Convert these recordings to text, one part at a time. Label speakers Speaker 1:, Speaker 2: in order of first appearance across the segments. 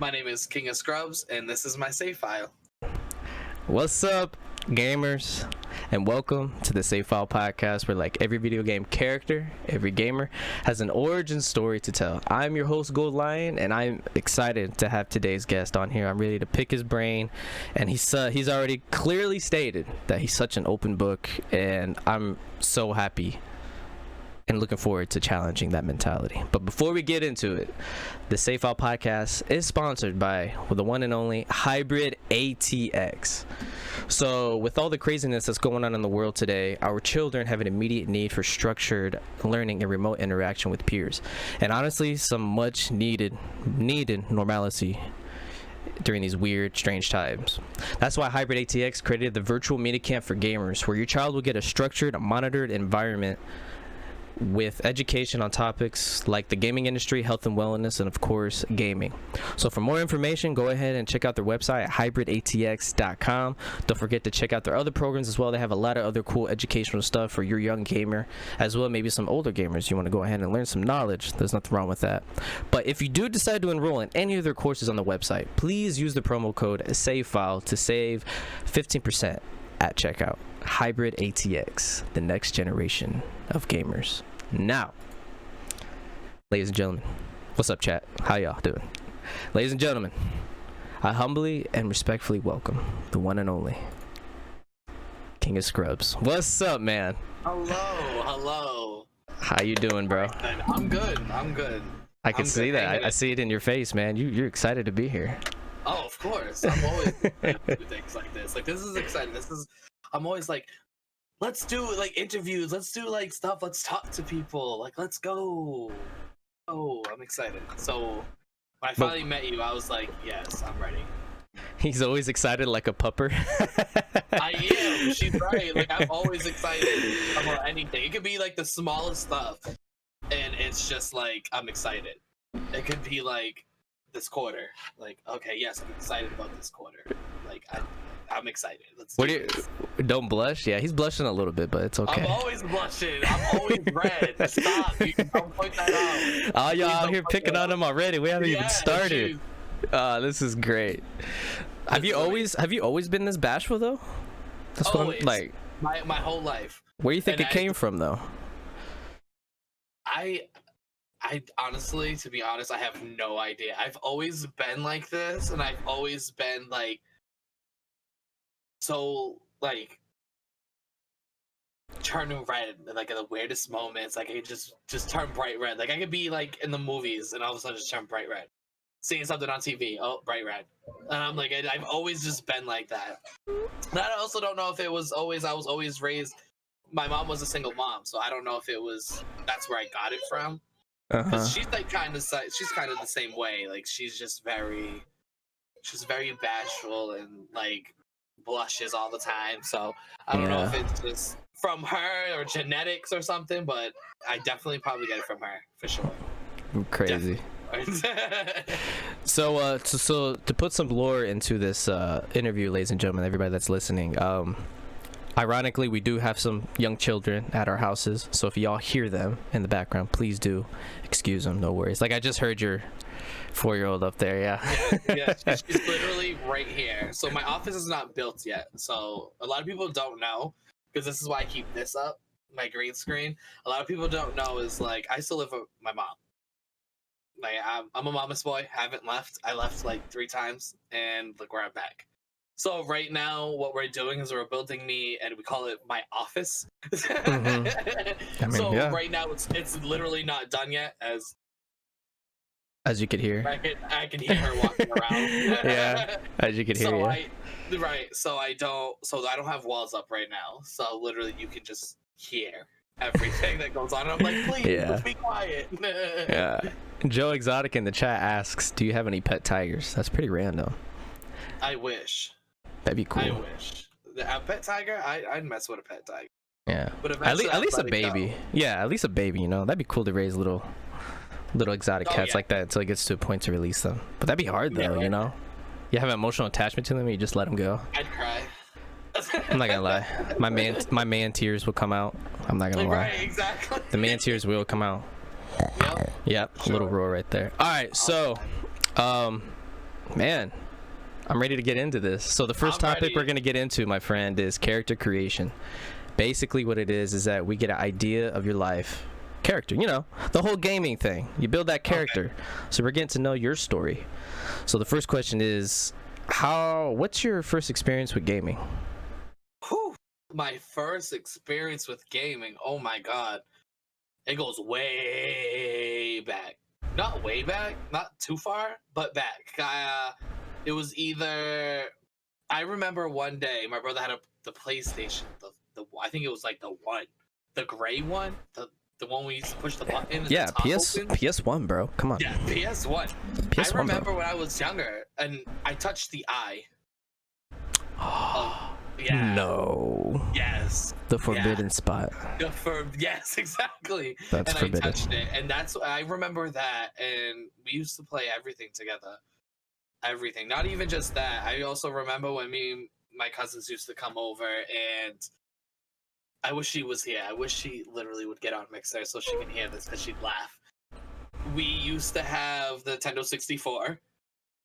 Speaker 1: My name is KingofScrubs, and this is my save file.
Speaker 2: What's up, gamers, and welcome to the Save File Podcast, where like every video game character, every gamer has an origin story to tell. I'm your host, Gold Lion, and I'm excited to have today's guest on here. I'm ready to pick his brain, and he's already clearly stated that he's such an open book, and I'm so happy and looking forward to challenging that mentality. But before we get into it, the Save File Podcast is sponsored by the one and only Hybrid ATX. So with all the craziness that's going on in the world today, our children have an immediate need for structured learning and remote interaction with peers, and honestly some much needed normalcy during these weird, strange times. That's why Hybrid ATX created the virtual minicamp for gamers, where your child will get a structured, monitored environment with education on topics like the gaming industry, health and wellness, and of course gaming. So for more information, go ahead and check out their website at hybridatx.com. Don't forget to check out their other programs as well. They have a lot of other cool educational stuff for your young gamer, as well maybe some older gamers. You want to go ahead and learn some knowledge. There's nothing wrong with that. But if you do decide to enroll in any of their courses on the website, please use the promo code SAVEFILE to save 15% at checkout. Hybrid ATX, the next generation of gamers. Now, ladies and gentlemen, what's up, chat? How y'all doing? Ladies and gentlemen, I humbly and respectfully welcome the one and only King of Scrubs. What's up, man?
Speaker 1: Hello.
Speaker 2: How you doing, bro?
Speaker 1: I'm good.
Speaker 2: I can see that. I see it in your face, man. You're excited to be here.
Speaker 1: Oh, of course. I'm always excited to do things like this. Like, this is exciting. I'm always like, let's do like interviews, let's do like stuff, let's talk to people, like let's go. Oh, I'm excited. So when I finally met you, I was like, yes, I'm ready.
Speaker 2: He's always excited like a pupper.
Speaker 1: I am. She's right. Like, I'm always excited about anything. It could be like the smallest stuff, and it's just like I'm excited. It could be like this quarter. Like, okay, yes, I'm excited about this quarter. Like, I'm excited. Let's do this.
Speaker 2: Don't blush. Yeah, he's blushing a little bit, but it's okay.
Speaker 1: I'm always blushing. I'm always red. Stop. You don't point that out.
Speaker 2: Oh, y'all out here picking on him already. We haven't even started. This is great. Have you always been this bashful though? That's
Speaker 1: always.
Speaker 2: What I'm like.
Speaker 1: My whole life.
Speaker 2: Where do you think it came from though?
Speaker 1: I honestly, to be honest, I have no idea. I've always been like this, and I've always been like, so like turning red, like at the weirdest moments. Like, I just turn bright red. Like, I could be like in the movies and all of a sudden just turn bright red, seeing something on TV, oh, bright red. And I'm like, I've always just been like that. And I also don't know if it was always, I was always raised, my mom was a single mom, so I don't know if it was, that's where I got it from. Because she's like kind of the same way. Like, she's very bashful and like blushes all the time. So I don't know if it's just from her or genetics or something, but I definitely probably get it from her for sure.
Speaker 2: Crazy. So to put some lore into this interview, ladies and gentlemen, everybody that's listening, ironically, we do have some young children at our houses, so if y'all hear them in the background, please do excuse them. No worries. Like, I just heard your 4-year-old up there.
Speaker 1: Yeah, she's literally right here. So my office is not built yet, so a lot of people don't know, because this is why I keep this up, my green screen. A lot of people don't know is, like, I still live with my mom. Like, I'm a mama's boy. Haven't left. I left like 3 times, and look where I'm back. So right now, what we're doing is we're building me, and we call it my office. Right now, it's literally not done yet,
Speaker 2: as you could hear.
Speaker 1: I can hear her walking around.
Speaker 2: Yeah, as you could hear.
Speaker 1: So I don't have walls up right now. So literally, you can just hear everything that goes on. And I'm like, please, let's be quiet.
Speaker 2: Yeah. Joe Exotic in the chat asks, "Do you have any pet tigers?" That's pretty random.
Speaker 1: I wish.
Speaker 2: That'd be cool.
Speaker 1: I wish. A pet tiger? I'd mess with a pet tiger.
Speaker 2: Yeah. But at least a baby. Yeah, at least a baby. You know, that'd be cool to raise little exotic cats like that until it gets to a point to release them. But that'd be hard though. You know, you have an emotional attachment to them, and you just let them go.
Speaker 1: I'd cry.
Speaker 2: I'm not gonna lie. My man tears will come out. I'm not gonna lie.
Speaker 1: Right, exactly.
Speaker 2: The man tears will come out. Yep.
Speaker 1: Sure.
Speaker 2: Little roar right there. All right, so Man, I'm ready to get into this. So the first topic we're going to get into, my friend, is character creation. Basically what it is that we get an idea of your life. Character, you know, the whole gaming thing. You build that character. Okay. So we're getting to know your story. So the first question is, what's your first experience with gaming?
Speaker 1: Whew. My first experience with gaming, oh my god. It goes way back. Not way back, not too far, but back. It was either, I remember one day my brother had the PlayStation, I think it was like the gray one, the one we used to push the button.
Speaker 2: Yeah, PS1, bro. Come on.
Speaker 1: Yeah, PS1. I remember when I was younger and I touched the eye. Yeah.
Speaker 2: No.
Speaker 1: Yes.
Speaker 2: The forbidden spot.
Speaker 1: Yes, exactly.
Speaker 2: That's forbidden.
Speaker 1: I touched it, and I remember that, and we used to play everything together. Everything. Not even just that. I also remember when my cousins used to come over, and I wish she was here. I wish she literally would get on Mixer so she can hear this, because she'd laugh. We used to have the Nintendo 64,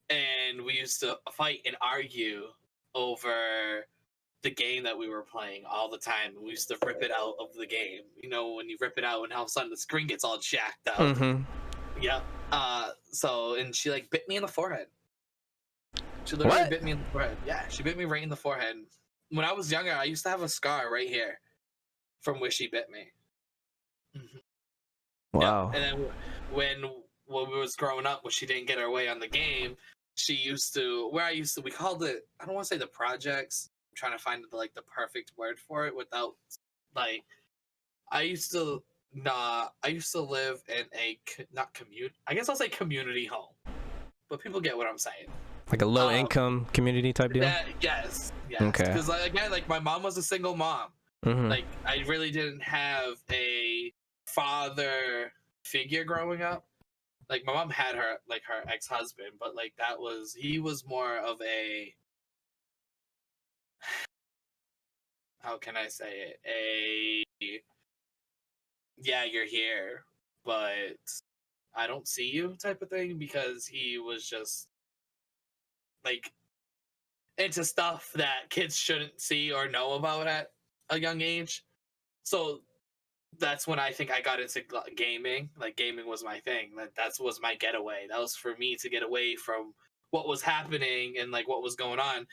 Speaker 1: and we used to fight and argue over the game that we were playing all the time. We used to rip it out of the game. You know, when you rip it out and all of a sudden the screen gets all jacked up.
Speaker 2: Mm-hmm.
Speaker 1: Yep. And she like bit me in the forehead. She literally bit me in the forehead. Yeah, she bit me right in the forehead. When I was younger, I used to have a scar right here from where she bit me. Mm-hmm.
Speaker 2: Wow.
Speaker 1: Yep. And then when we was growing up, when she didn't get her way on the game, we called it, I don't want to say the projects. I'm trying to find the perfect word for it without I used to live in I guess I'll say community home, but people get what I'm saying.
Speaker 2: Like a low income community type deal?
Speaker 1: Yes.
Speaker 2: Okay.
Speaker 1: Because again, my mom was a single mom.
Speaker 2: Mm-hmm.
Speaker 1: I really didn't have a father figure growing up. My mom had her ex-husband, but he was more of a, how can I say it? Yeah, you're here, but I don't see you type of thing, because he was just into stuff that kids shouldn't see or know about at a young age. So that's when I think I got into gaming. Gaming was my thing. That was my getaway. That was for me to get away from what was happening and what was going on.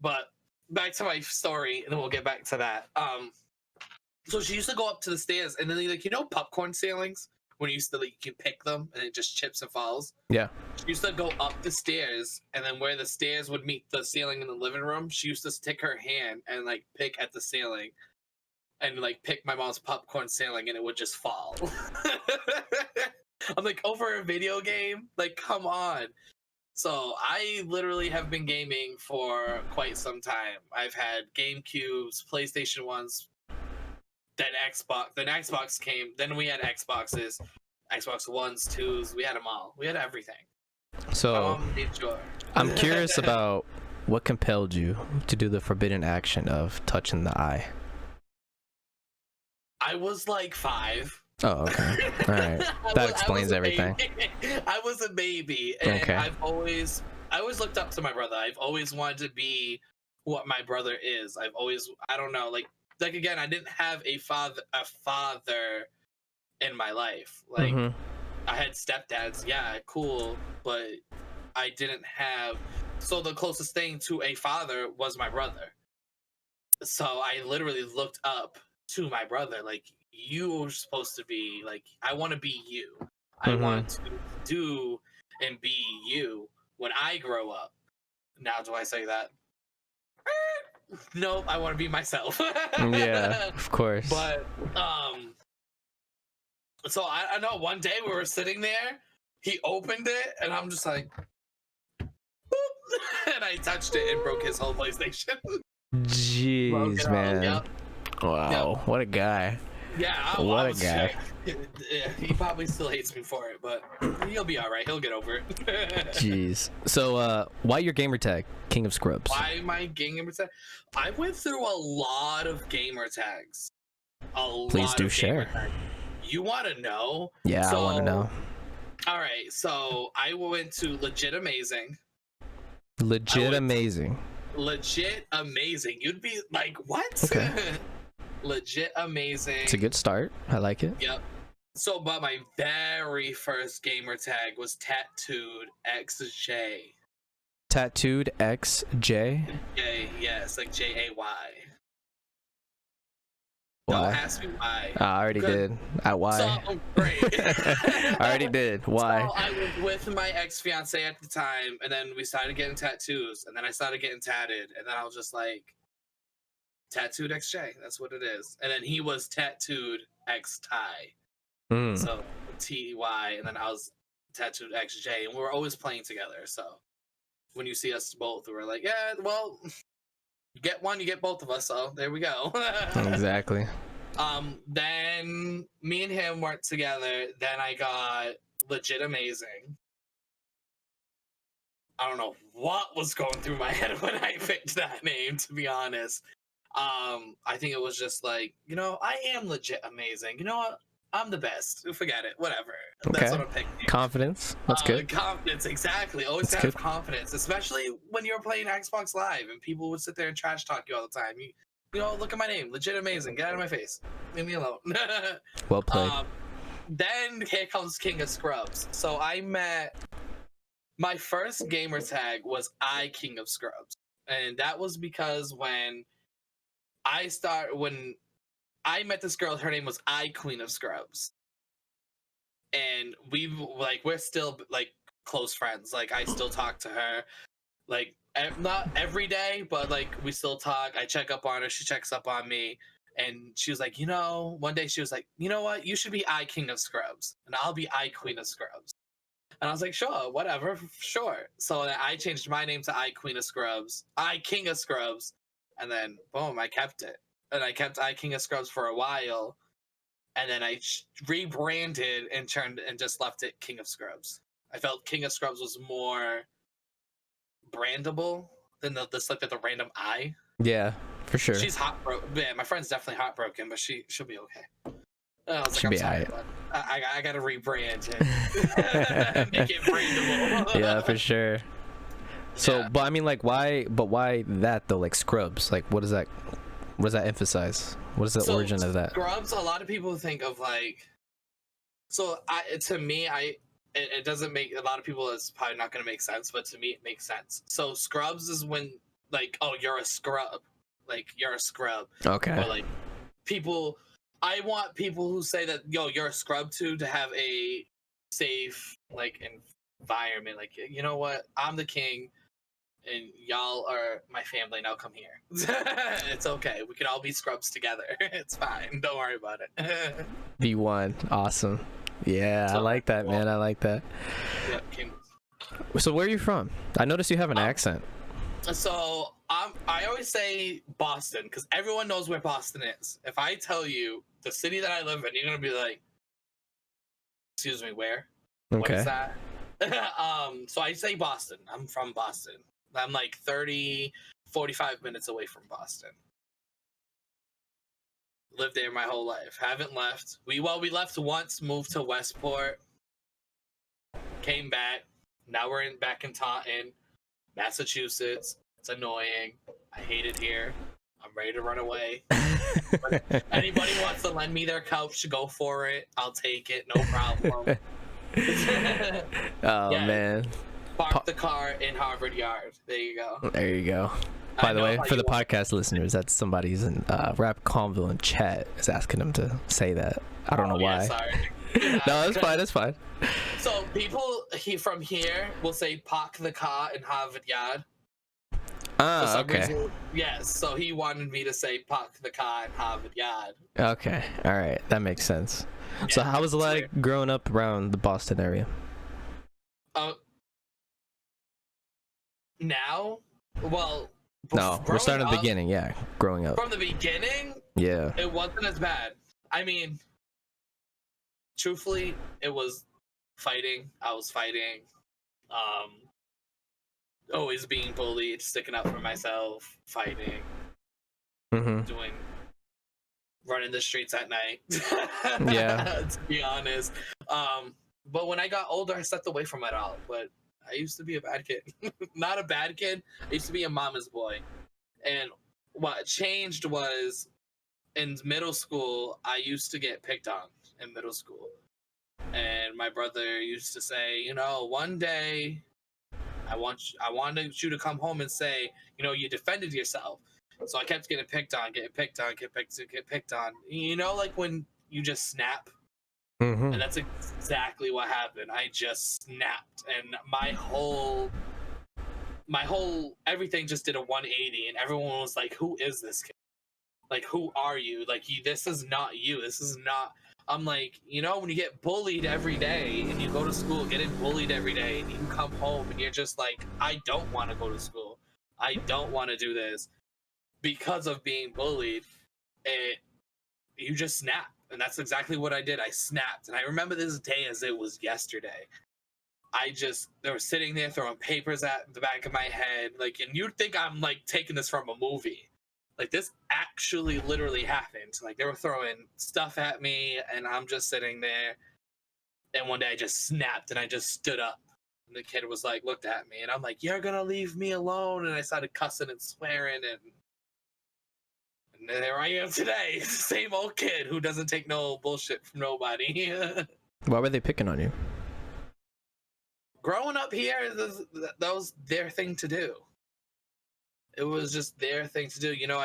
Speaker 1: But back to my story, and then we'll get back to that. So she used to go up to the stairs, and then popcorn ceilings, when you used to you can pick them and it just chips and falls.
Speaker 2: Yeah.
Speaker 1: She used to go up the stairs, and then where the stairs would meet the ceiling in the living room, she used to stick her hand and pick at the ceiling, and pick my mom's popcorn ceiling, and it would just fall. I'm over a video game? Come on. So I literally have been gaming for quite some time. I've had GameCubes, PlayStation 1s, then Xbox. Then Xbox came. Then we had Xboxes, Xbox 1s, 2s. We had them all. We had everything.
Speaker 2: So I'm curious about what compelled you to do the forbidden action of touching the eye.
Speaker 1: I was 5.
Speaker 2: Oh, okay. All right. That explains everything.
Speaker 1: I was a baby, and
Speaker 2: okay.
Speaker 1: I always looked up to my brother. I've always wanted to be what my brother is. I don't know, again, I didn't have a father in my life.
Speaker 2: Mm-hmm.
Speaker 1: I had stepdads, yeah, cool, but I didn't have. So the closest thing to a father was my brother. So I literally looked up to my brother, you were supposed to be I want to be you. I want to do and be you when I grow up. Now, do I say that? Nope, I want to be myself.
Speaker 2: Yeah, of course.
Speaker 1: But so I know one day we were sitting there, he opened it, and I'm just boop, and I touched it and broke his whole PlayStation.
Speaker 2: Jeez, man.
Speaker 1: Yep.
Speaker 2: Wow, what a guy.
Speaker 1: Yeah,
Speaker 2: what a guy.
Speaker 1: He probably still hates me for it, but he'll be all right. He'll get over it.
Speaker 2: Jeez. So, why your gamer tag, King of Scrubs?
Speaker 1: Why my gamer tag? I went through a lot of gamer tags.
Speaker 2: Please do share.
Speaker 1: You want to know?
Speaker 2: Yeah, I want to know.
Speaker 1: All right, so I went to Legit Amazing.
Speaker 2: Legit amazing.
Speaker 1: Legit amazing. You'd be like, what?
Speaker 2: Okay.
Speaker 1: Legit amazing.
Speaker 2: It's a good start. I like it.
Speaker 1: Yep. So, but my very first gamer tag was Tattooed XJ.
Speaker 2: Tattooed XJ.
Speaker 1: J, yes, like JAY.
Speaker 2: Why?
Speaker 1: Don't ask me why.
Speaker 2: I already did. Why?
Speaker 1: So great.
Speaker 2: I already did. Why?
Speaker 1: So I was with my ex-fiance at the time, and then we started getting tattoos, and then I started getting tatted, and then I was just like, Tattooed XJ. That's what it is. And then he was Tattooed X Ty. So TY, and then I was Tattooed XJ, and we were always playing together. So when you see us both, we're like, yeah, well, you get one, you get both of us. So there we go.
Speaker 2: Exactly.
Speaker 1: Then me and him weren't together. Then I got Legit Amazing. I don't know what was going through my head when I picked that name, to be honest. I think it was just like, I am legit amazing. You know what? I'm the best. Forget it. Whatever.
Speaker 2: Okay.
Speaker 1: That's what I'm picking.
Speaker 2: Confidence. That's good.
Speaker 1: Confidence, exactly. Always
Speaker 2: That's
Speaker 1: have
Speaker 2: good.
Speaker 1: confidence, especially when you're playing Xbox Live and people would sit there and trash talk you all the time. Look at my name. Legit amazing. Get out of my face. Leave me alone.
Speaker 2: Well played.
Speaker 1: Then here comes King of Scrubs. So my first gamer tag was King of Scrubs. And that was because when I met this girl, her name was Queen of Scrubs. And we're still like close friends. Like I still talk to her, like not every day, but like we still talk. I check up on her, she checks up on me. And she was like, one day she was like, you know what? You should be King of Scrubs and I'll be Queen of Scrubs. And I was like, sure, whatever, sure. So I changed my name to Queen of Scrubs, King of Scrubs. And then, boom, I kept it. And I kept King of Scrubs for a while. And then I rebranded and just left it King of Scrubs. I felt King of Scrubs was more brandable than the random I.
Speaker 2: Yeah, for sure.
Speaker 1: She's heartbroken. Yeah, my friend's definitely heartbroken, but she'll be okay. I was
Speaker 2: She'll
Speaker 1: like,
Speaker 2: be
Speaker 1: I'm sorry,
Speaker 2: alright.
Speaker 1: but I gotta rebrand and make it brandable.
Speaker 2: Yeah, for sure. So,
Speaker 1: Yeah.
Speaker 2: but I mean, like, why that though? Like Scrubs, like, what does that emphasize? What is the origin of that?
Speaker 1: Scrubs, a lot of people think of like, to me, it doesn't make, a lot of people, it's probably not going to make sense, but to me it makes sense. So Scrubs is when, like, oh, you're a scrub, like you're a scrub.
Speaker 2: Okay.
Speaker 1: Or like I want people who say that, yo, you're a scrub to have a safe like environment. Like, you know what? I'm the king and y'all are my family, now come here. It's okay. We can all be scrubs together. It's fine. Don't worry about it.
Speaker 2: B1. Awesome. Yeah,
Speaker 1: So,
Speaker 2: I like that, man. I like that.
Speaker 1: Yeah, king.
Speaker 2: So where are you from? I noticed you have an accent.
Speaker 1: So I always say Boston because everyone knows where Boston is. If I tell you the city that I live in, you're gonna be like, excuse me, where? What
Speaker 2: Okay.
Speaker 1: is that? So I say Boston. I'm from Boston. I'm like 45 minutes away from Boston. Lived there my whole life. Haven't left. We left once, moved to Westport, came back. Now we're back in Taunton, Massachusetts. It's annoying. I hate it here. I'm ready to run away. But if anybody wants to lend me their couch, go for it. I'll take it. No problem.
Speaker 2: Oh man.
Speaker 1: Park the car in Harvard Yard. There you go.
Speaker 2: There you go. By the way, for the podcast listeners, that's somebody's in Rap Convo in chat is asking them to say that. I don't know why.
Speaker 1: Sorry.
Speaker 2: No, that's fine. That's fine.
Speaker 1: So people from here will say park the car in Harvard Yard.
Speaker 2: Ah, okay.
Speaker 1: Reason, yes, so he wanted me to say park the car in Harvard Yard.
Speaker 2: Okay. All right. That makes sense.
Speaker 1: Yeah,
Speaker 2: So how was it like
Speaker 1: weird.
Speaker 2: growing up around the Boston area?
Speaker 1: Now? Well,
Speaker 2: No, we're starting at the
Speaker 1: up,
Speaker 2: beginning. Yeah, growing up.
Speaker 1: From the beginning,
Speaker 2: Yeah.
Speaker 1: it wasn't as bad. I mean, truthfully, it was fighting. I was fighting. Always being bullied, sticking up for myself, fighting,
Speaker 2: Mm-hmm.
Speaker 1: running the streets at night.
Speaker 2: Yeah.
Speaker 1: To be honest. But when I got older, I stepped away from it all. But I used to be a bad kid. Not a bad kid. I used to be a mama's boy. And what changed was in middle school, I used to get picked on in middle school. And my brother used to say, you know, one day I wanted you to come home and say, you know, you defended yourself. So I kept getting picked on, get picked on. You know, like when you just snap.
Speaker 2: Mm-hmm.
Speaker 1: And that's exactly what happened. I just snapped, and my whole everything just did a 180, and everyone was like, "Who is this kid? Like, who are you? Like, this is not you. This is not." I'm like, you know, when you get bullied every day and you go to school getting bullied every day, and you come home and you're just like, I don't want to go to school. I don't want to do this because of being bullied. You just snap. And that's exactly what I did. I snapped. And I remember this day as it was yesterday. They were sitting there throwing papers at the back of my head. Like, and you'd think I'm like taking this from a movie. Like, this actually literally happened. Like, they were throwing stuff at me, and I'm just sitting there. And one day I just snapped and I just stood up. And the kid was like, looked at me, and I'm like, you're gonna leave me alone. And I started cussing and swearing, and there I am today. Same old kid who doesn't take no bullshit from nobody.
Speaker 2: Why were they picking on you?
Speaker 1: Growing up here, that was their thing to do. It was just their thing to do. You know,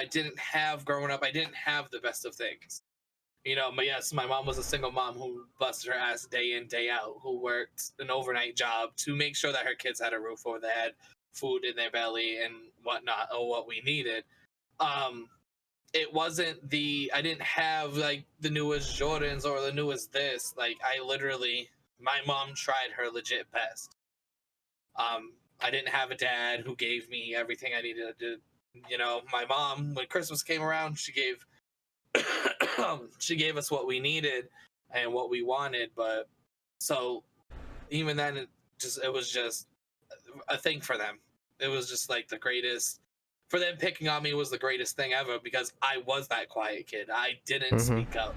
Speaker 1: growing up, I didn't have the best of things. You know, but yes, my mom was a single mom who busted her ass day in, day out, who worked an overnight job to make sure that her kids had a roof over their head, food in their belly, and whatnot, or what we needed. It wasn't I didn't have like the newest Jordans or the newest this. Like, my mom tried her legit best. I didn't have a dad who gave me everything I needed to, you know, my mom, when Christmas came around, she gave us what we needed and what we wanted. But so even then, it was just a thing for them. It was just like the greatest. For them, picking on me was the greatest thing ever because I was that quiet kid. I didn't speak up.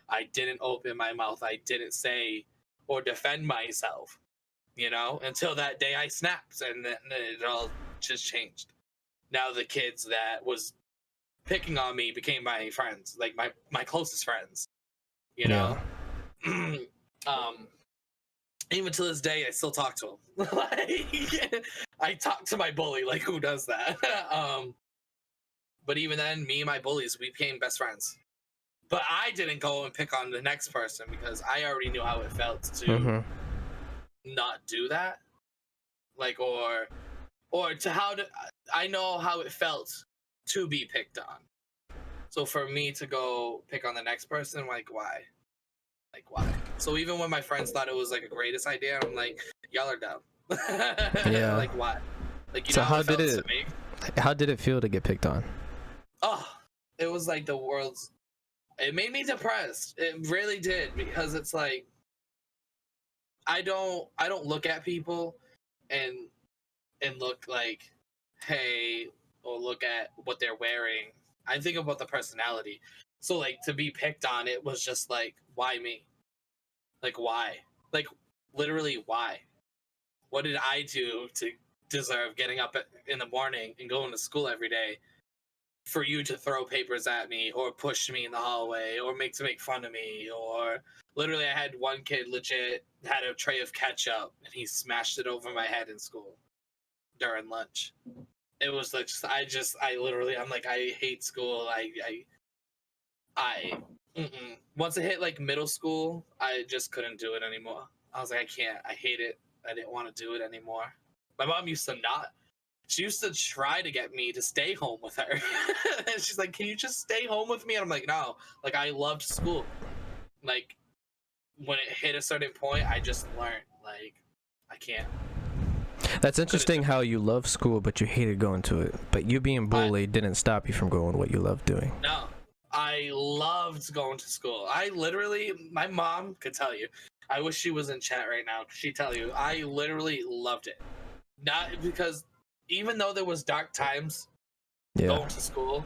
Speaker 1: I didn't open my mouth. I didn't say or defend myself, you know, until that day I snapped, and then it all just changed. Now the kids that was picking on me became my friends, like my closest friends, you know. Yeah. Even to this day, I still talk to him. Like, I talk to my bully. Like, who does that? But even then, me and my bullies, we became best friends. But I didn't go and pick on the next person because I already knew how it felt to not do that. Like, I know how it felt to be picked on. So for me to go pick on the next person, like, why? Like, why? So even when my friends thought it was like a greatest idea, I'm like, y'all are dumb. Yeah. Like, why? Like, you know how
Speaker 2: did it feel to get picked on?
Speaker 1: Oh, it was like it made me depressed. It really did, because it's like, I don't look at people and look like, hey, or look at what they're wearing. I think about the personality. So like, to be picked on, it was just like, why me? Like, why? Like, literally, why? What did I do to deserve getting up in the morning and going to school every day for you to throw papers at me or push me in the hallway or make fun of me? Or literally, I had one kid legit had a tray of ketchup and he smashed it over my head in school during lunch. It was like, I'm like, I hate school. Once it hit like middle school, I just couldn't do it anymore. I was like, I can't. I hate it. I didn't want to do it anymore. My mom used to she used to try to get me to stay home with her. And she's like, can you just stay home with me? And I'm like, no. Like, I loved school. Like, when it hit a certain point, I just learned, like, I can't.
Speaker 2: That's interesting how you love school, but you hated going to it. But you being bullied didn't stop you from going what you loved doing.
Speaker 1: No. I loved going to school. My mom could tell you. I wish she was in chat right now. She'd tell you. I literally loved it. Not because, even though there was dark times going to school,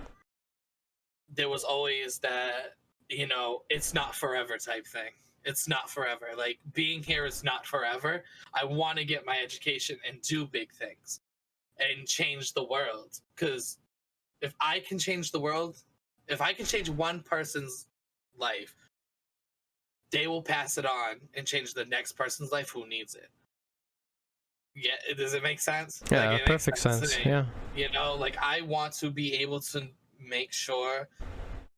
Speaker 1: there was always that, you know, it's not forever type thing. it's not forever. Like, being here is not forever. I want to get my education and do big things and change the world. Because if I can change the world, if I can change one person's life, they will pass it on and change the next person's life who needs it. Yeah, does it make sense?
Speaker 2: Yeah,
Speaker 1: like, it
Speaker 2: perfect sense. Yeah.
Speaker 1: You know, like, I want to be able to make sure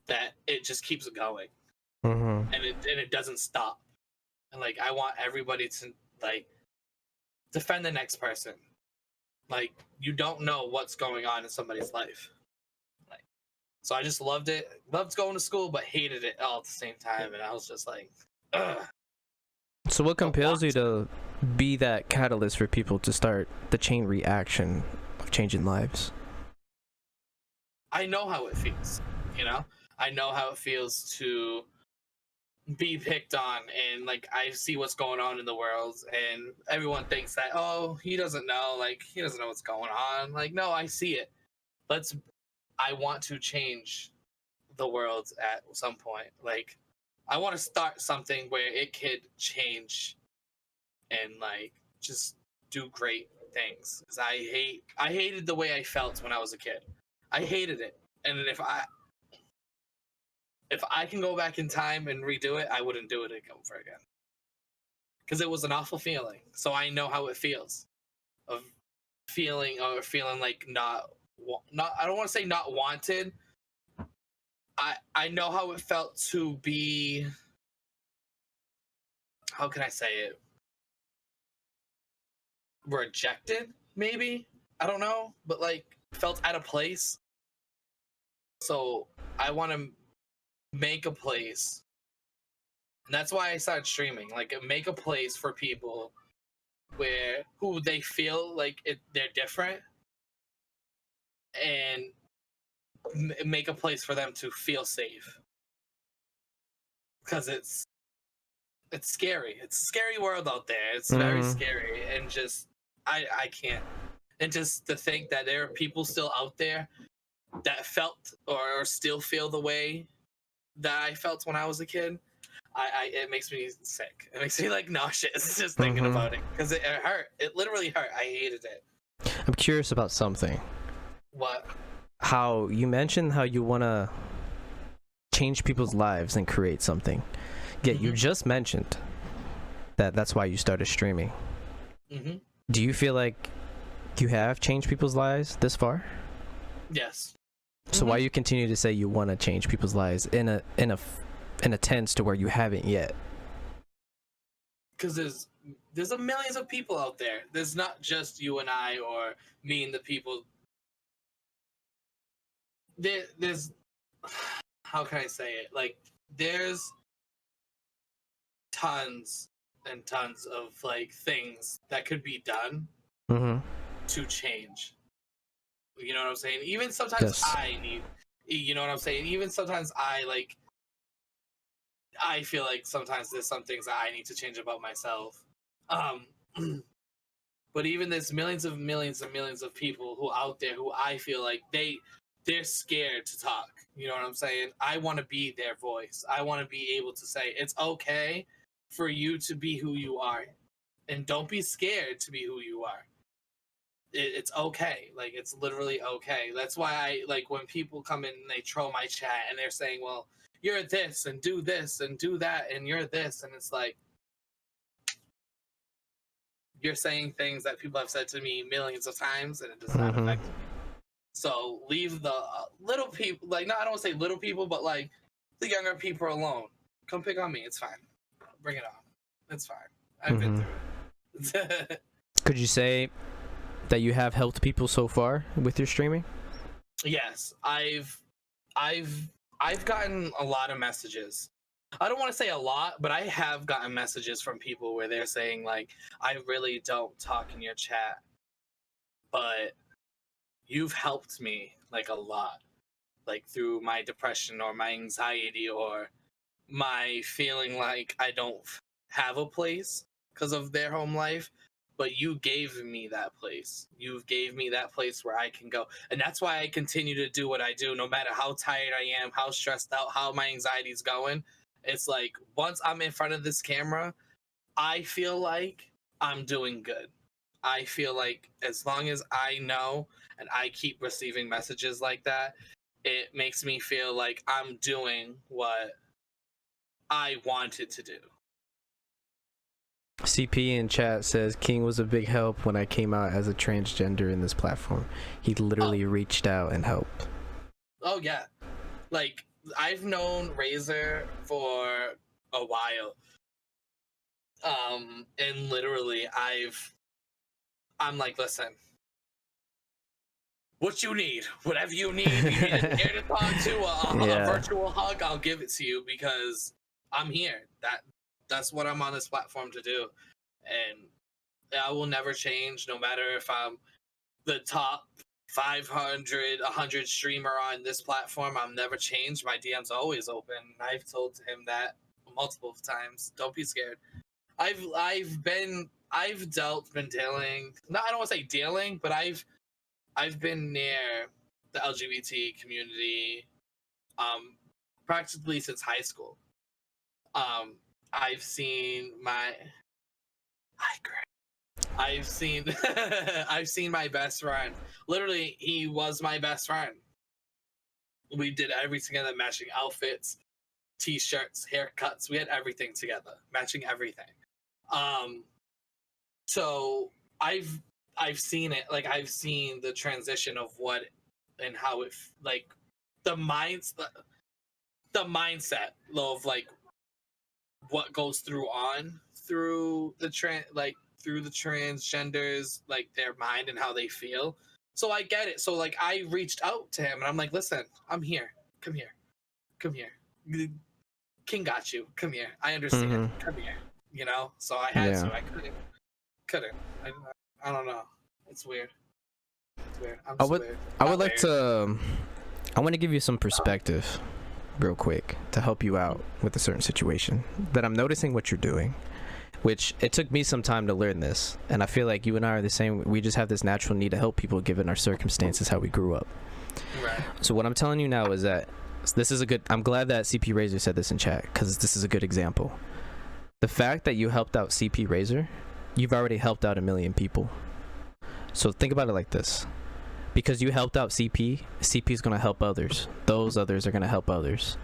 Speaker 1: that it just keeps going
Speaker 2: Mm-hmm.
Speaker 1: and it doesn't stop. And like, I want everybody to like defend the next person. Like, you don't know what's going on in somebody's life. Like, so I just loved it. Loved going to school, but hated it all at the same time. And I was just like, ugh.
Speaker 2: So what compels you to be that catalyst for people to start the chain reaction of changing lives?
Speaker 1: I know how it feels, you know? I know how it feels to be picked on, and like, I see what's going on in the world, and everyone thinks that, oh, he doesn't know, like, he doesn't know what's going on. Like, no, I see it. I want to change the world at some point. Like, I want to start something where it could change and like just do great things. Because I hated the way I felt when I was a kid. I hated it. And if I can go back in time and redo it, I wouldn't do it over again. Because it was an awful feeling. So I know how it feels of feeling like not I don't want to say not wanted. I know how it felt to be, how can I say it? Rejected, maybe? I don't know, but like, felt out of place. So I want to make a place. And that's why I started streaming. Like, make a place for people who they feel like they're different, and make a place for them to feel safe. Because it's scary. It's a scary world out there. It's very scary, and just I can't. And just to think that there are people still out there that felt or still feel the way that I felt when I was a kid, it makes me sick. It makes me like nauseous just thinking about it, because it hurt. It literally hurt. I hated it.
Speaker 2: I'm curious about something.
Speaker 1: What?
Speaker 2: How you mentioned how you want to change people's lives and create something. Yet you just mentioned that's why you started streaming. Do you feel like you have changed people's lives this far?
Speaker 1: Yes.
Speaker 2: So why you continue to say you want to change people's lives in a tense to where you haven't yet?
Speaker 1: Because there's a millions of people out there. There's not just you and I or me and the people. There's how can I say it? Like, there's tons and tons of like things that could be done to change. You know what I'm saying? Even sometimes you know what I'm saying? Even sometimes I feel like sometimes there's some things that I need to change about myself. But even there's millions of people who out there who I feel like they're scared to talk. You know what I'm saying? I want to be their voice. I want to be able to say, it's okay for you to be who you are. And don't be scared to be who you are. It's okay. Like, it's literally okay. That's why I like when people come in and they troll my chat and they're saying, well, you're this and do that and you're this. And it's like, you're saying things that people have said to me millions of times and it does not affect me. So leave the little people, like, no, I don't want to say little people, but like the younger people alone. Come pick on me. It's fine. Bring it on. It's fine. I've been through it.
Speaker 2: Could you say that you have helped people so far with your streaming?
Speaker 1: Yes, I've gotten a lot of messages. I don't want to say a lot, but I have gotten messages from people where they're saying like, I really don't talk in your chat, but you've helped me like a lot, like through my depression or my anxiety or my feeling like I don't have a place because of their home life. But you gave me that place. You gave me that place where I can go. And that's why I continue to do what I do, no matter how tired I am, how stressed out, how my anxiety's going. It's like once I'm in front of this camera, I feel like I'm doing good. I feel like as long as I know and I keep receiving messages like that, it makes me feel like I'm doing what I wanted to do.
Speaker 2: CP in chat says King was a big help when I came out as a transgender in this platform. He literally reached out and helped.
Speaker 1: Oh yeah, like I've known Razor for a while, and literally I'm like, listen, what you need, whatever you need an ear to talk to, a virtual hug, I'll give it to you because I'm here. That's what I'm on this platform to do, and I will never change, no matter if I'm the top 500, 100 streamer on this platform. I'm never changed. My DM's always open. I've told him that multiple times. Don't be scared. been dealing. No, I don't want to say dealing, but I've been near the LGBT community, practically since high school. I've seen my. Hi, Greg. I've seen my best friend. Literally, he was my best friend. We did everything together, matching outfits, t-shirts, haircuts. We had everything together, matching everything. So I've seen it. Like, I've seen the transition of what and how it, like, the mindset of like what goes through the transgenders, like their mind and how they feel. So I get it. So like I reached out to him and I'm like, listen, I'm here. Come here. King got you. Come here. I understand.
Speaker 2: Mm-hmm.
Speaker 1: Come here. You know. So I had to. I couldn't. I don't know. It's weird. I
Speaker 2: want to give you some perspective real quick to help you out with a certain situation that I'm noticing what you're doing, which it took me some time to learn this, and I feel like you and I are the same. We just have this natural need to help people given our circumstances, how we grew up.
Speaker 1: Right.
Speaker 2: So what I'm telling you now is that this is a good, I'm glad that CP Razor said this in chat, because this is a good example. The fact that you helped out CP Razor, you've already helped out 1 million people. So think about it like this. Because you helped out CP is going to help others. Those others are going to help others.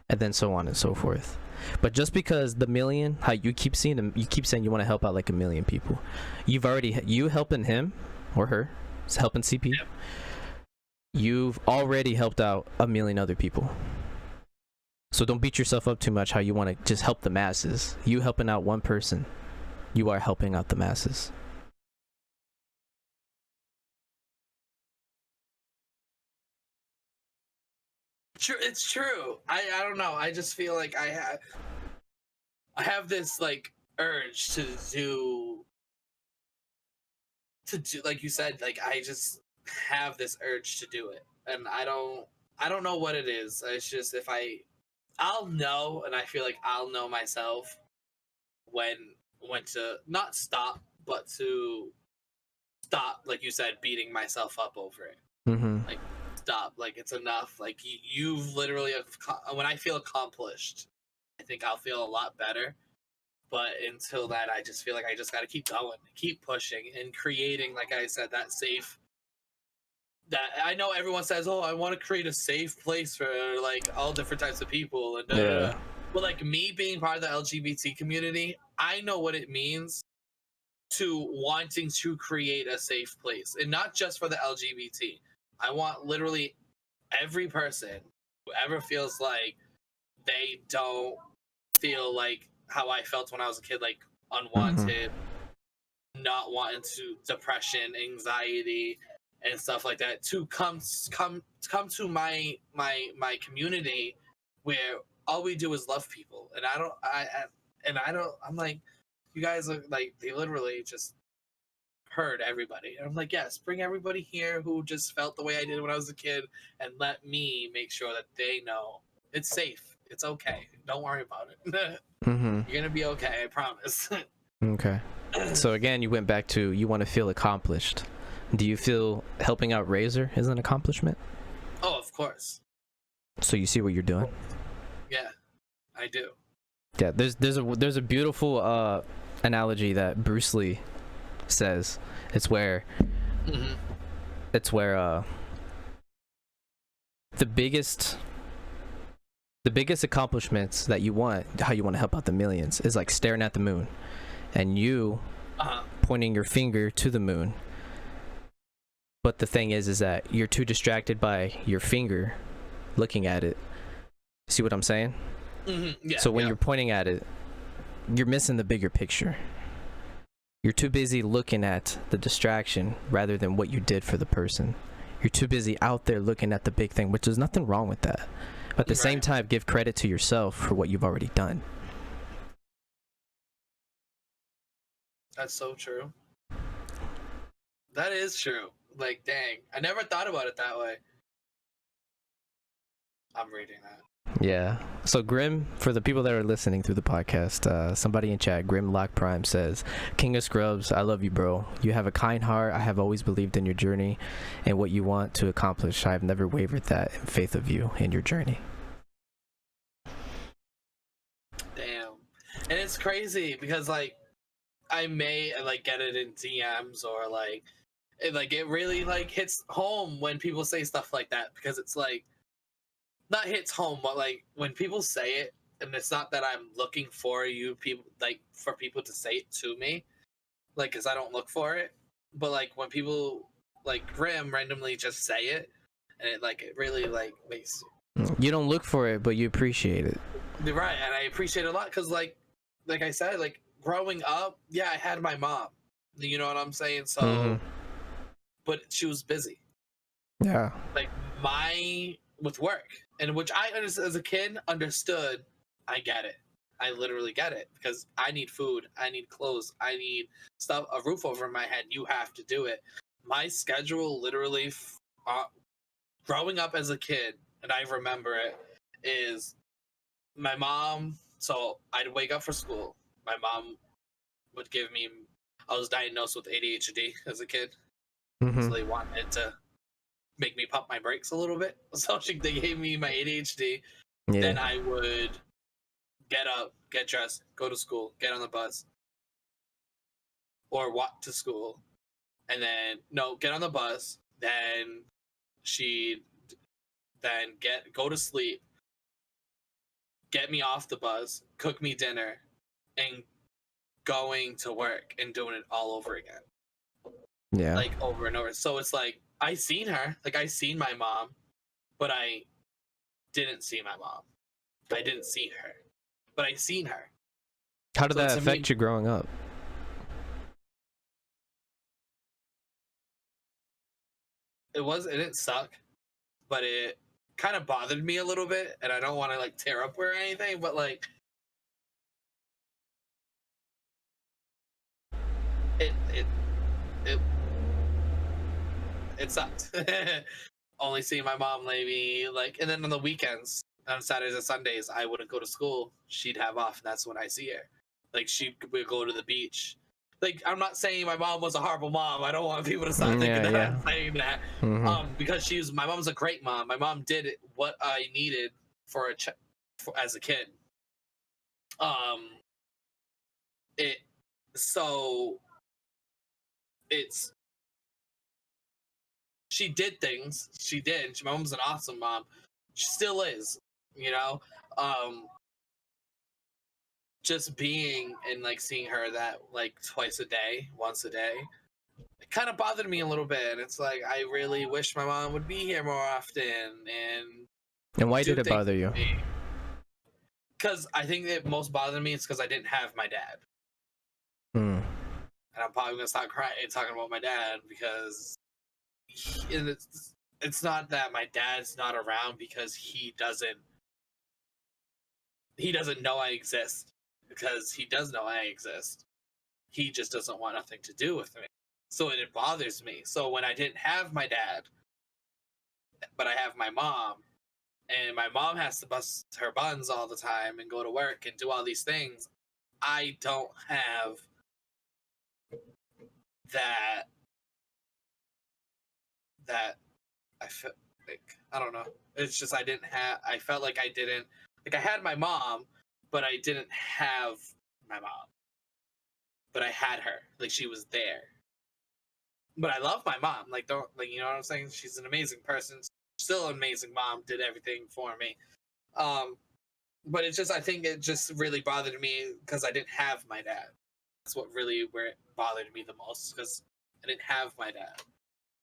Speaker 2: And then so on and so forth. But just because the million, how you keep saying you want to help out like 1 million people. You helping him or her, helping CP. Yep. You've already helped out 1 million other people. So don't beat yourself up too much how you want to just help the masses. You helping out one person, you are helping out the masses.
Speaker 1: It's true. I don't know. I just feel like I have this like urge to do like you said, like I just have this urge to do it, and I don't know what it is. It's just I'll know, and I feel like I'll know myself when to not stop, but to stop, like you said, beating myself up over it.
Speaker 2: Mm-hmm.
Speaker 1: Like, stop. Like, it's enough. Like, you've literally, when I feel accomplished, I think I'll feel a lot better. But until that, I just feel like I just got to keep going, keep pushing, and creating, like I said, that safe. That I know everyone says, oh, I want to create a safe place for like all different types of people, and but like me being part of the LGBT community, I know what it means to wanting to create a safe place, and not just for the LGBT. I want literally every person who ever feels like they don't feel like how I felt when I was a kid, like unwanted, not wanting to, depression, anxiety, and stuff like that, to come to my community where all we do is love people. And I'm like, you guys are like, they literally just heard everybody. And I'm like, yes, bring everybody here who just felt the way I did when I was a kid, and let me make sure that they know it's safe. It's okay. Don't worry about it. You're gonna be okay, I promise.
Speaker 2: Okay. So again, you went back to, you want to feel accomplished. Do you feel helping out Razor is an accomplishment?
Speaker 1: Oh, of course.
Speaker 2: So you see what you're doing?
Speaker 1: Yeah, I do.
Speaker 2: Yeah, there's a beautiful analogy that Bruce Lee says. It's where
Speaker 1: Mm-hmm.
Speaker 2: it's where the biggest accomplishments that you want, how you want to help out the millions, is like staring at the moon and you pointing your finger to the moon. But the thing is that you're too distracted by your finger looking at it. See what I'm saying?
Speaker 1: Mm-hmm. Yeah,
Speaker 2: so when you're pointing at it, you're missing the bigger picture. You're too busy looking at the distraction rather than what you did for the person. You're too busy out there looking at the big thing, which there's nothing wrong with that. But at the same time, give credit to yourself for what you've already done.
Speaker 1: That's so true. That is true. Like, dang. I never thought about it that way. I'm reading that.
Speaker 2: Yeah. So Grim, for the people that are listening through the podcast, somebody in chat, Grim Lock Prime says, King of Scrubs, I love you, bro. You have a kind heart. I have always believed in your journey and what you want to accomplish. I have never wavered that in faith of you in your journey.
Speaker 1: Damn. And it's crazy because, like, I may, like, get it in DMs or, like, it really, like, hits home when people say stuff like that, because it's, like, not hits home, but, like, when people say it, and it's not that I'm looking for for people to say it to me, like, because I don't look for it, but, like, when people, like, Grim randomly just say it, and it really, like, makes...
Speaker 2: You don't look for it, but you appreciate it.
Speaker 1: Right, and I appreciate it a lot, because, like I said, like, growing up, yeah, I had my mom, you know what I'm saying? So, but she was busy.
Speaker 2: Yeah.
Speaker 1: Like, with work, and which I, as a kid, understood. I get it. I literally get it, because I need food, I need clothes, I need stuff, a roof over my head. You have to do it. My schedule literally, growing up as a kid, and I remember it, is my mom. So I'd wake up for school. My mom would give me. I was diagnosed with ADHD as a kid, so they wanted to make me pump my brakes a little bit. So they gave me my ADHD. Yeah. Then I would get up, get dressed, go to school, get on the bus, or walk to school, and then get on the bus. Then she'd go to sleep, get me off the bus, cook me dinner, and going to work and doing it all over again.
Speaker 2: Yeah.
Speaker 1: Like, over and over. So it's like, I seen her. Like, I seen my mom, but I didn't see my mom. I didn't see her, but I seen her.
Speaker 2: How did that affect you growing up?
Speaker 1: It didn't suck, but it kind of bothered me a little bit, and I don't want to, like, tear up or anything, but, like, it sucked. Only seeing my mom maybe, like, and then on the weekends, on Saturdays and Sundays, I wouldn't go to school. She'd have off, and that's when I see her. Like, would go to the beach. Like, I'm not saying my mom was a horrible mom. I don't want people to start thinking that I'm saying that. Because my mom's a great mom. My mom did what I needed as a kid. She did things. She did. My mom's an awesome mom. She still is, you know? Just being and, like, seeing her that, like, once a day, it kind of bothered me a little bit. And it's like, I really wish my mom would be here more often. And
Speaker 2: why did it bother you?
Speaker 1: Because I think that most bothered me is because I didn't have my dad. And I'm probably going to start crying talking about my dad, because it's not that my dad's not around because he doesn't know I exist, because he does know I exist. He just doesn't want nothing to do with me. So it bothers me. So when I didn't have my dad, but I have my mom, and my mom has to bust her buns all the time and go to work and do all these things, I don't have that I feel like, I don't know. It's just I felt like I didn't, like, I had my mom, but I didn't have my mom. But I had her. Like, she was there. But I love my mom. Like, don't, like, you know what I'm saying? She's an amazing person. Still an amazing mom. Did everything for me. But it just, I think it just really bothered me because I didn't have my dad. That's what really, where it bothered me the most, because I didn't have my dad.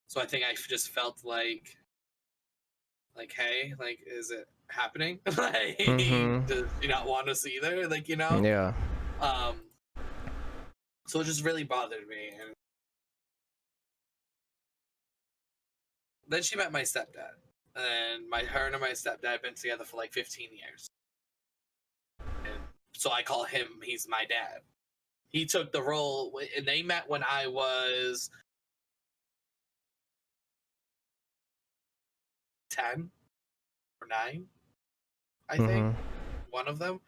Speaker 1: So I think I just felt like, hey, like, is it happening? Like, does she not want us either? Like, you know?
Speaker 2: Yeah.
Speaker 1: So it just really bothered me. And then she met my stepdad. And her and my stepdad have been together for like 15 years. And so I call him, he's my dad. He took the role, and they met when I was 10 or 9, I think. One of them.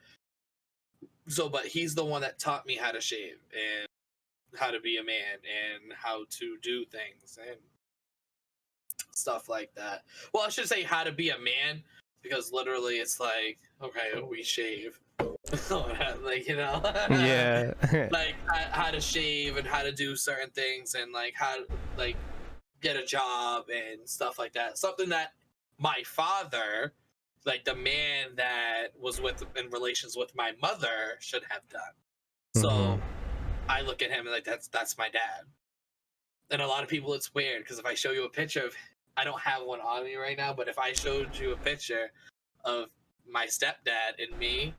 Speaker 1: So, but he's the one that taught me how to shave and how to be a man and how to do things and stuff like that. Well, I should say how to be a man, because literally it's like, okay, we shave. Like, you know?
Speaker 2: Yeah.
Speaker 1: Like, how to shave and how to do certain things and, like, how to, like, get a job and stuff like that. Something that my father, like, the man that was in relations with my mother, should have done. So I look at him and, like, that's my dad. And a lot of people, it's weird, because if I show you a picture of, I don't have one on me right now, but if I showed you a picture of my stepdad and me,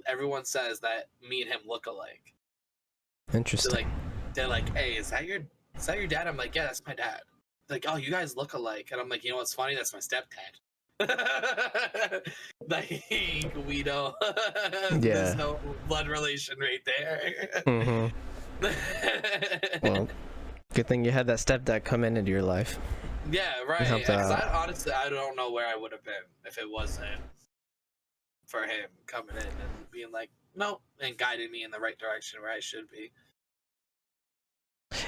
Speaker 1: everyone says that me and him look alike.
Speaker 2: Interesting.
Speaker 1: They're like, hey, is that your dad? I'm like, yeah, that's my dad. They're like, oh, you guys look alike. And I'm like, you know what's funny? That's my stepdad. Like, we don't. There's no blood relation right there.
Speaker 2: Well, good thing you had that stepdad come into your life.
Speaker 1: Yeah, right. Because honestly, I don't know where I would have been if it wasn't for him coming in and being like, no, and guiding me in the right direction where I should be.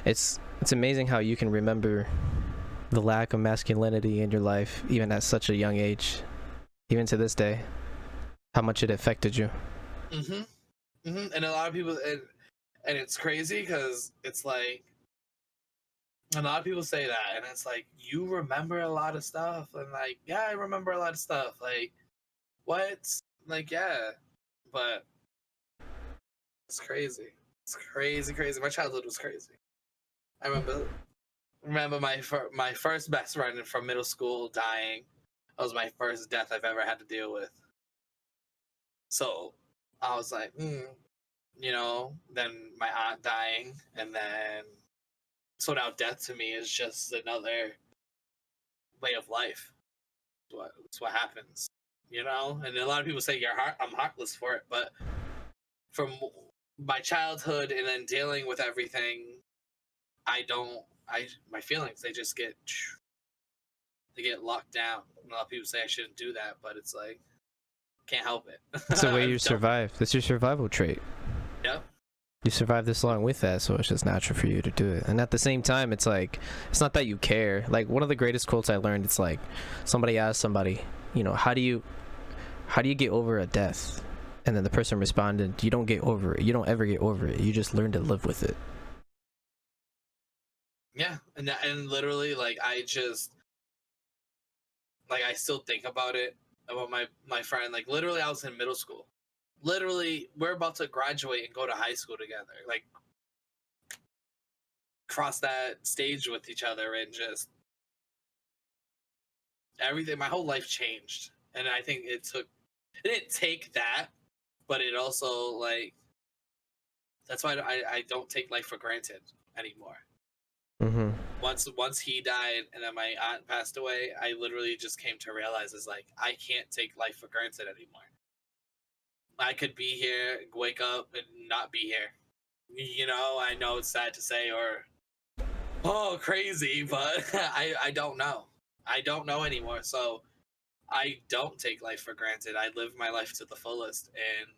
Speaker 2: It's amazing how you can remember the lack of masculinity in your life, even at such a young age, even to this day, how much it affected you.
Speaker 1: And a lot of people, and it's crazy because it's like, a lot of people say that, and it's like, you remember a lot of stuff, and like, yeah, I remember a lot of stuff. Like, what? Like, yeah, but it's crazy. It's crazy. My childhood was crazy. I remember my first best friend from middle school dying. That was my first death I've ever had to deal with. So I was like, you know, then my aunt dying, and then so now death to me is just another way of life. It's what happens, you know? And a lot of people say I'm heartless for it, but from my childhood and then dealing with everything, my feelings, they just get locked down. A lot of people say I shouldn't do that, but it's like, can't help it.
Speaker 2: It's the way you survive. That's your survival trait.
Speaker 1: Yep.
Speaker 2: You survived this long with that, so it's just natural for you to do it. And at the same time, it's like, it's not that you care. Like, one of the greatest quotes I learned, it's like, somebody asked somebody, you know, how do you get over a death? And then the person responded, you don't get over it. You don't ever get over it. You just learn to live with it.
Speaker 1: Yeah, and literally, like, I still think about it, about my friend. Like, literally, I was in middle school. Literally, we're about to graduate and go to high school together. Like, cross that stage with each other, and just everything. My whole life changed, and I think it didn't take that, but it also, like, that's why I don't take life for granted anymore. Once he died and then my aunt passed away, I literally just came to realize, is like, I can't take life for granted anymore. I could be here, wake up, and not be here. You know, I know it's sad to say, or crazy, but I don't know. I don't know anymore. So I don't take life for granted. I live my life to the fullest. And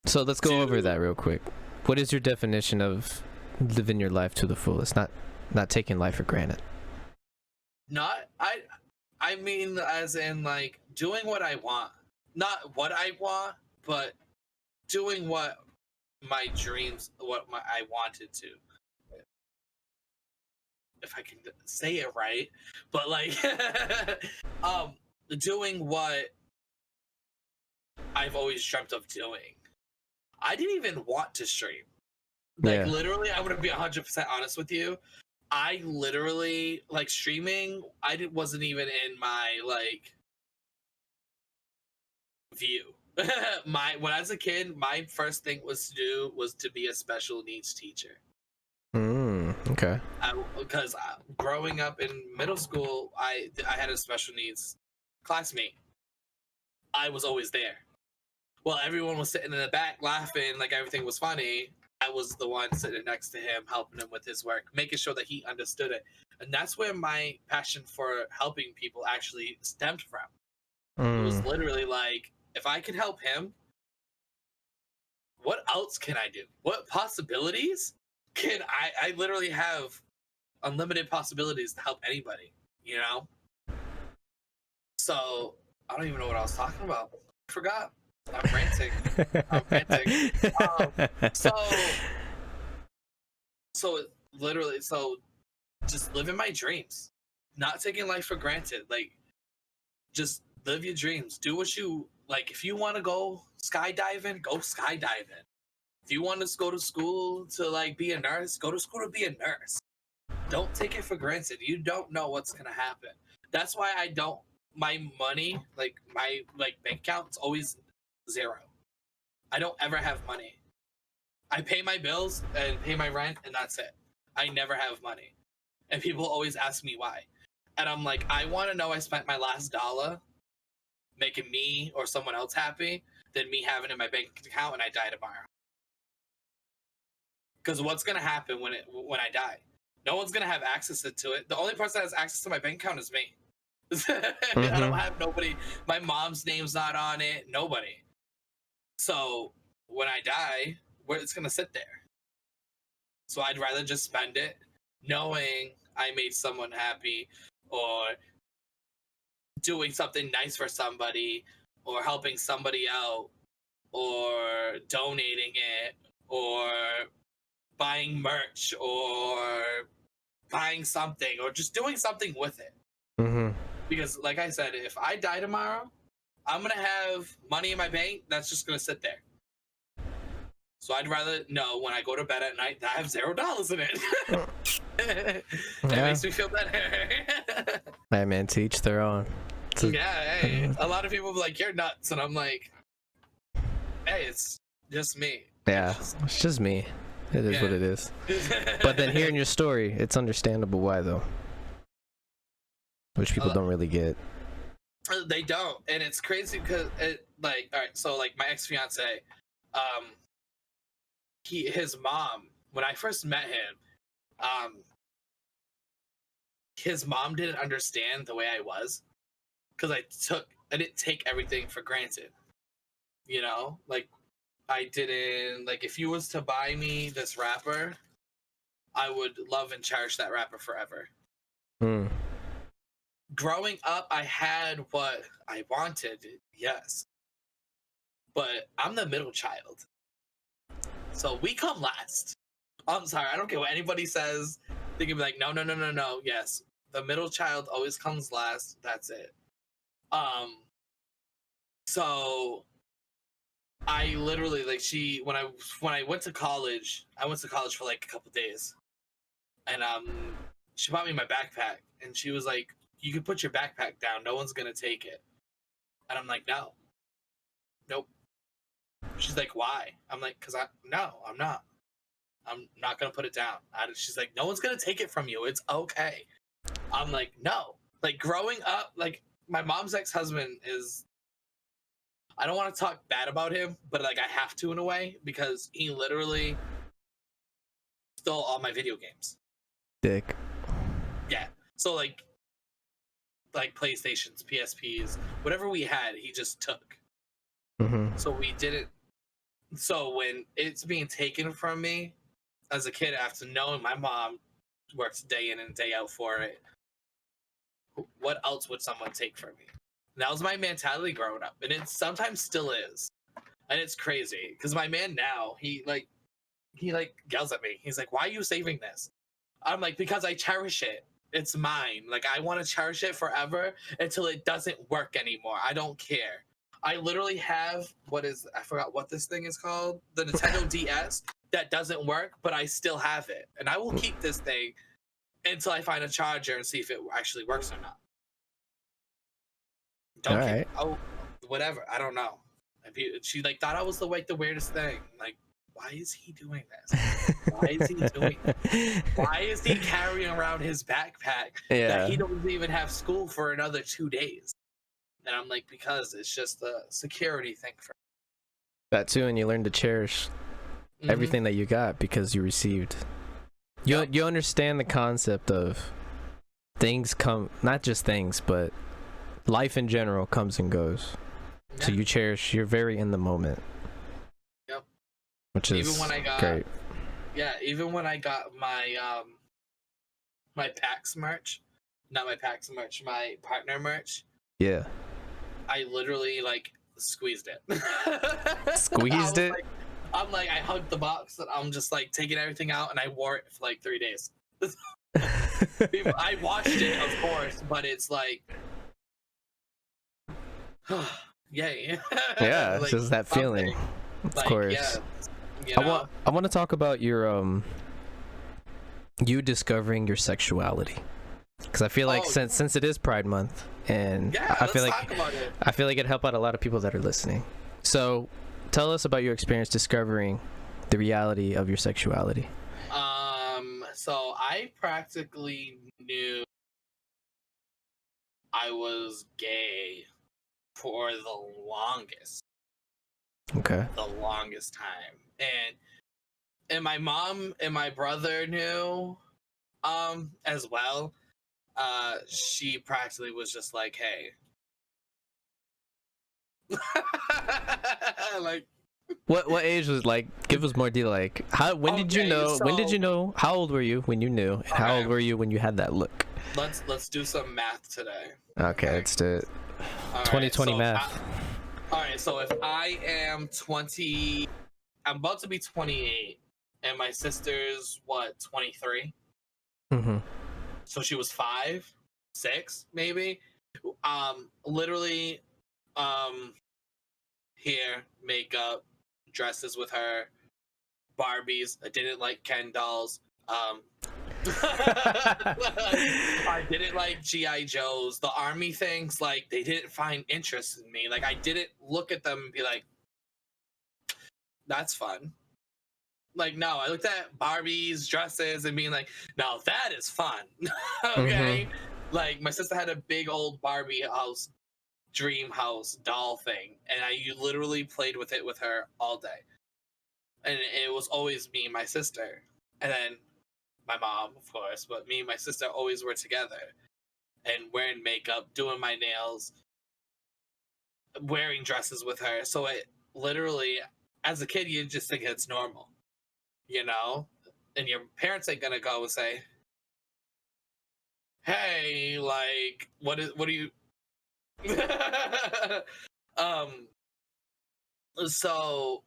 Speaker 2: so let's go over that real quick. What is your definition of living your life to the fullest? Not taking life for granted.
Speaker 1: I mean, as in, like, doing what I want. Not what I want, but doing what my dreams, I wanted to, if I can say it right, but like, doing what I've always dreamt of doing. I didn't even want to stream. Like, literally, I'm gonna be 100% honest with you. I literally, like, streaming, wasn't even in my, like, view. When I was a kid, my first thing was to be a special needs teacher.
Speaker 2: Okay.
Speaker 1: Because growing up in middle school, I had a special needs classmate. I was always there. While everyone was sitting in the back laughing like everything was funny, I was the one sitting next to him, helping him with his work, making sure that he understood it. And that's where my passion for helping people actually stemmed from. It was literally like, if I could help him, what else can I do? What possibilities can I literally have unlimited possibilities to help anybody, you know? So I don't even know what I was talking about. I forgot. I'm ranting. So literally, just living my dreams, not taking life for granted. Like, just live your dreams. Do what you like. If you want to go skydiving, go skydiving. If you want to go to school to like be a nurse, go to school to be a nurse. Don't take it for granted. You don't know what's gonna happen. That's why I don't. My money, like my bank account's always zero. I don't ever have money. I pay my bills and pay my rent, and that's it. I never have money. And people always ask me why. And I'm like, I want to know I spent my last dollar making me or someone else happy than me having it in my bank account and I die tomorrow. Because what's going to happen when I die? No one's going to have access to it. The only person that has access to my bank account is me. I don't have nobody. My mom's name's not on it. Nobody. So when I die, it's going to sit there. So I'd rather just spend it knowing I made someone happy, or doing something nice for somebody, or helping somebody out, or donating it, or buying merch, or buying something, or just doing something with it. Because like I said, if I die tomorrow, I'm going to have money in my bank that's just going to sit there. So I'd rather know when I go to bed at night that I have $0 in it. It makes me feel better.
Speaker 2: Hey man, to each their own.
Speaker 1: Hey, a lot of people be like, you're nuts. And I'm like, hey, it's just me.
Speaker 2: Yeah, it's just me. It is what it is. But then hearing your story, it's understandable why though. Which people don't really get.
Speaker 1: They don't. And it's crazy because all right, so like my ex-fiance, his mom, when I first met him, his mom didn't understand the way I was, because I didn't take everything for granted. You know, like I didn't, like, if you was to buy me this wrapper, I would love and cherish that wrapper forever. Growing up, I had what I wanted, yes, but I'm the middle child. So we come last. I'm sorry, I don't care what anybody says. They can be like, no. Yes, the middle child always comes last. That's it. So I literally, like, when I went to college, I went to college for like a couple days, and she bought me my backpack, and she was like, you can put your backpack down. No one's gonna take it. And I'm like, nope. She's like, why? I'm like, I'm not. I'm not gonna put it down. She's like, no one's gonna take it from you. It's okay. I'm like, no. Like, growing up, like, my mom's ex-husband is, I don't want to talk bad about him, but like I have to in a way, because he literally stole all my video games.
Speaker 2: Dick.
Speaker 1: Yeah. So like PlayStations, PSPs, whatever we had, he just took. So we didn't. So when it's being taken from me as a kid, after knowing my mom works day in and day out for it, what else would someone take from me? And that was my mentality growing up, and it sometimes still is. And it's crazy because my man now, he yells at me. He's like, "Why are you saving this?" I'm like, "Because I cherish it. It's mine. Like, I want to cherish it forever until it doesn't work anymore. I don't care." I literally have I forgot what this thing is called, the Nintendo DS that doesn't work, but I still have it, and I will keep this thing until I find a charger and see if it actually works or not. Don't
Speaker 2: All
Speaker 1: keep,
Speaker 2: right.
Speaker 1: oh, whatever. I don't know. She like thought I was the weirdest thing. Like, why is he doing this? Why is he doing this? Why is he carrying around his backpack that he doesn't even have school for another 2 days? And I'm like, because it's just a security thing for
Speaker 2: That too, and you learn to cherish everything that you got because you received. You understand the concept of things come, not just things, but life in general comes and goes. Yeah. So you cherish. You're very in the moment.
Speaker 1: Yep.
Speaker 2: Which is
Speaker 1: even when I got,
Speaker 2: great.
Speaker 1: Yeah, even when I got my my PAX merch, not my PAX merch, my partner merch.
Speaker 2: Yeah.
Speaker 1: I literally like squeezed it.
Speaker 2: Squeezed it?
Speaker 1: I hugged the box and I'm just like taking everything out, and I wore it for like 3 days. I washed it, of course, but it's like, yay.
Speaker 2: Yeah, it's just that feeling. Of course. Yeah,
Speaker 1: you know?
Speaker 2: I want to talk about your you discovering your sexuality. Because I feel like since it is Pride Month, and I feel like it'd help out a lot of people that are listening. So, tell us about your experience discovering the reality of your sexuality.
Speaker 1: So I practically knew I was gay for the longest.
Speaker 2: Okay.
Speaker 1: The longest time, and my mom and my brother knew, as well. She practically was just like, "Hey," like,
Speaker 2: what age was, like, give us more detail, like, when did you know, how old were you when you knew, and how old were you when you had that look?
Speaker 1: Let's do some math today.
Speaker 2: Okay, let's do it. 2020 math.
Speaker 1: Alright, so if I am 20, I'm about to be 28, and my sister's 23?
Speaker 2: Mm-hmm.
Speaker 1: So she was 5, 6, maybe. Literally, hair, makeup, dresses with her, Barbies. I didn't like Ken dolls. I didn't like GI Joes. The army things, like, they didn't find interest in me. Like, I didn't look at them and be like, that's fun. Like, no, I looked at Barbies, dresses, and being like, no, that is fun. Okay? Mm-hmm. Like, my sister had a big old Barbie house, dream house doll thing, and you literally played with it with her all day. And it was always me and my sister. And then my mom, of course, but me and my sister always were together and wearing makeup, doing my nails, wearing dresses with her. So it literally, as a kid, you just think it's normal, you know? And your parents ain't gonna go and say, hey, like, what are you? So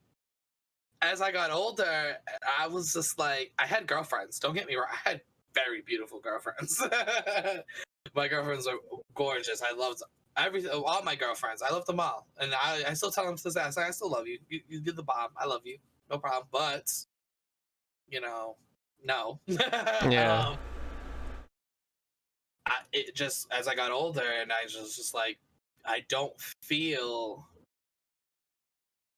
Speaker 1: as I got older, I was just like, I had girlfriends. Don't get me wrong. I had very beautiful girlfriends. My girlfriends are gorgeous. I loved all my girlfriends. I love them all. And I still tell them to this ass, I still love you. You did the bomb. I love you. No problem. But, no.
Speaker 2: Yeah.
Speaker 1: It just, as I got older, and I just like, I don't feel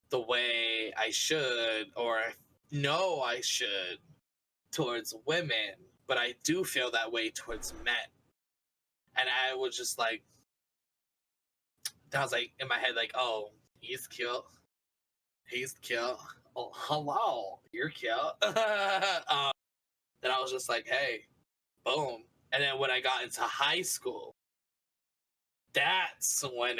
Speaker 1: the way I should or know I should towards women, but I do feel that way towards men. And I was just like, I was like in my head, like, oh, he's cute. He's cute. Oh, hello, you're cute. Then I was just like, hey, boom. And then when I got into high school, that's when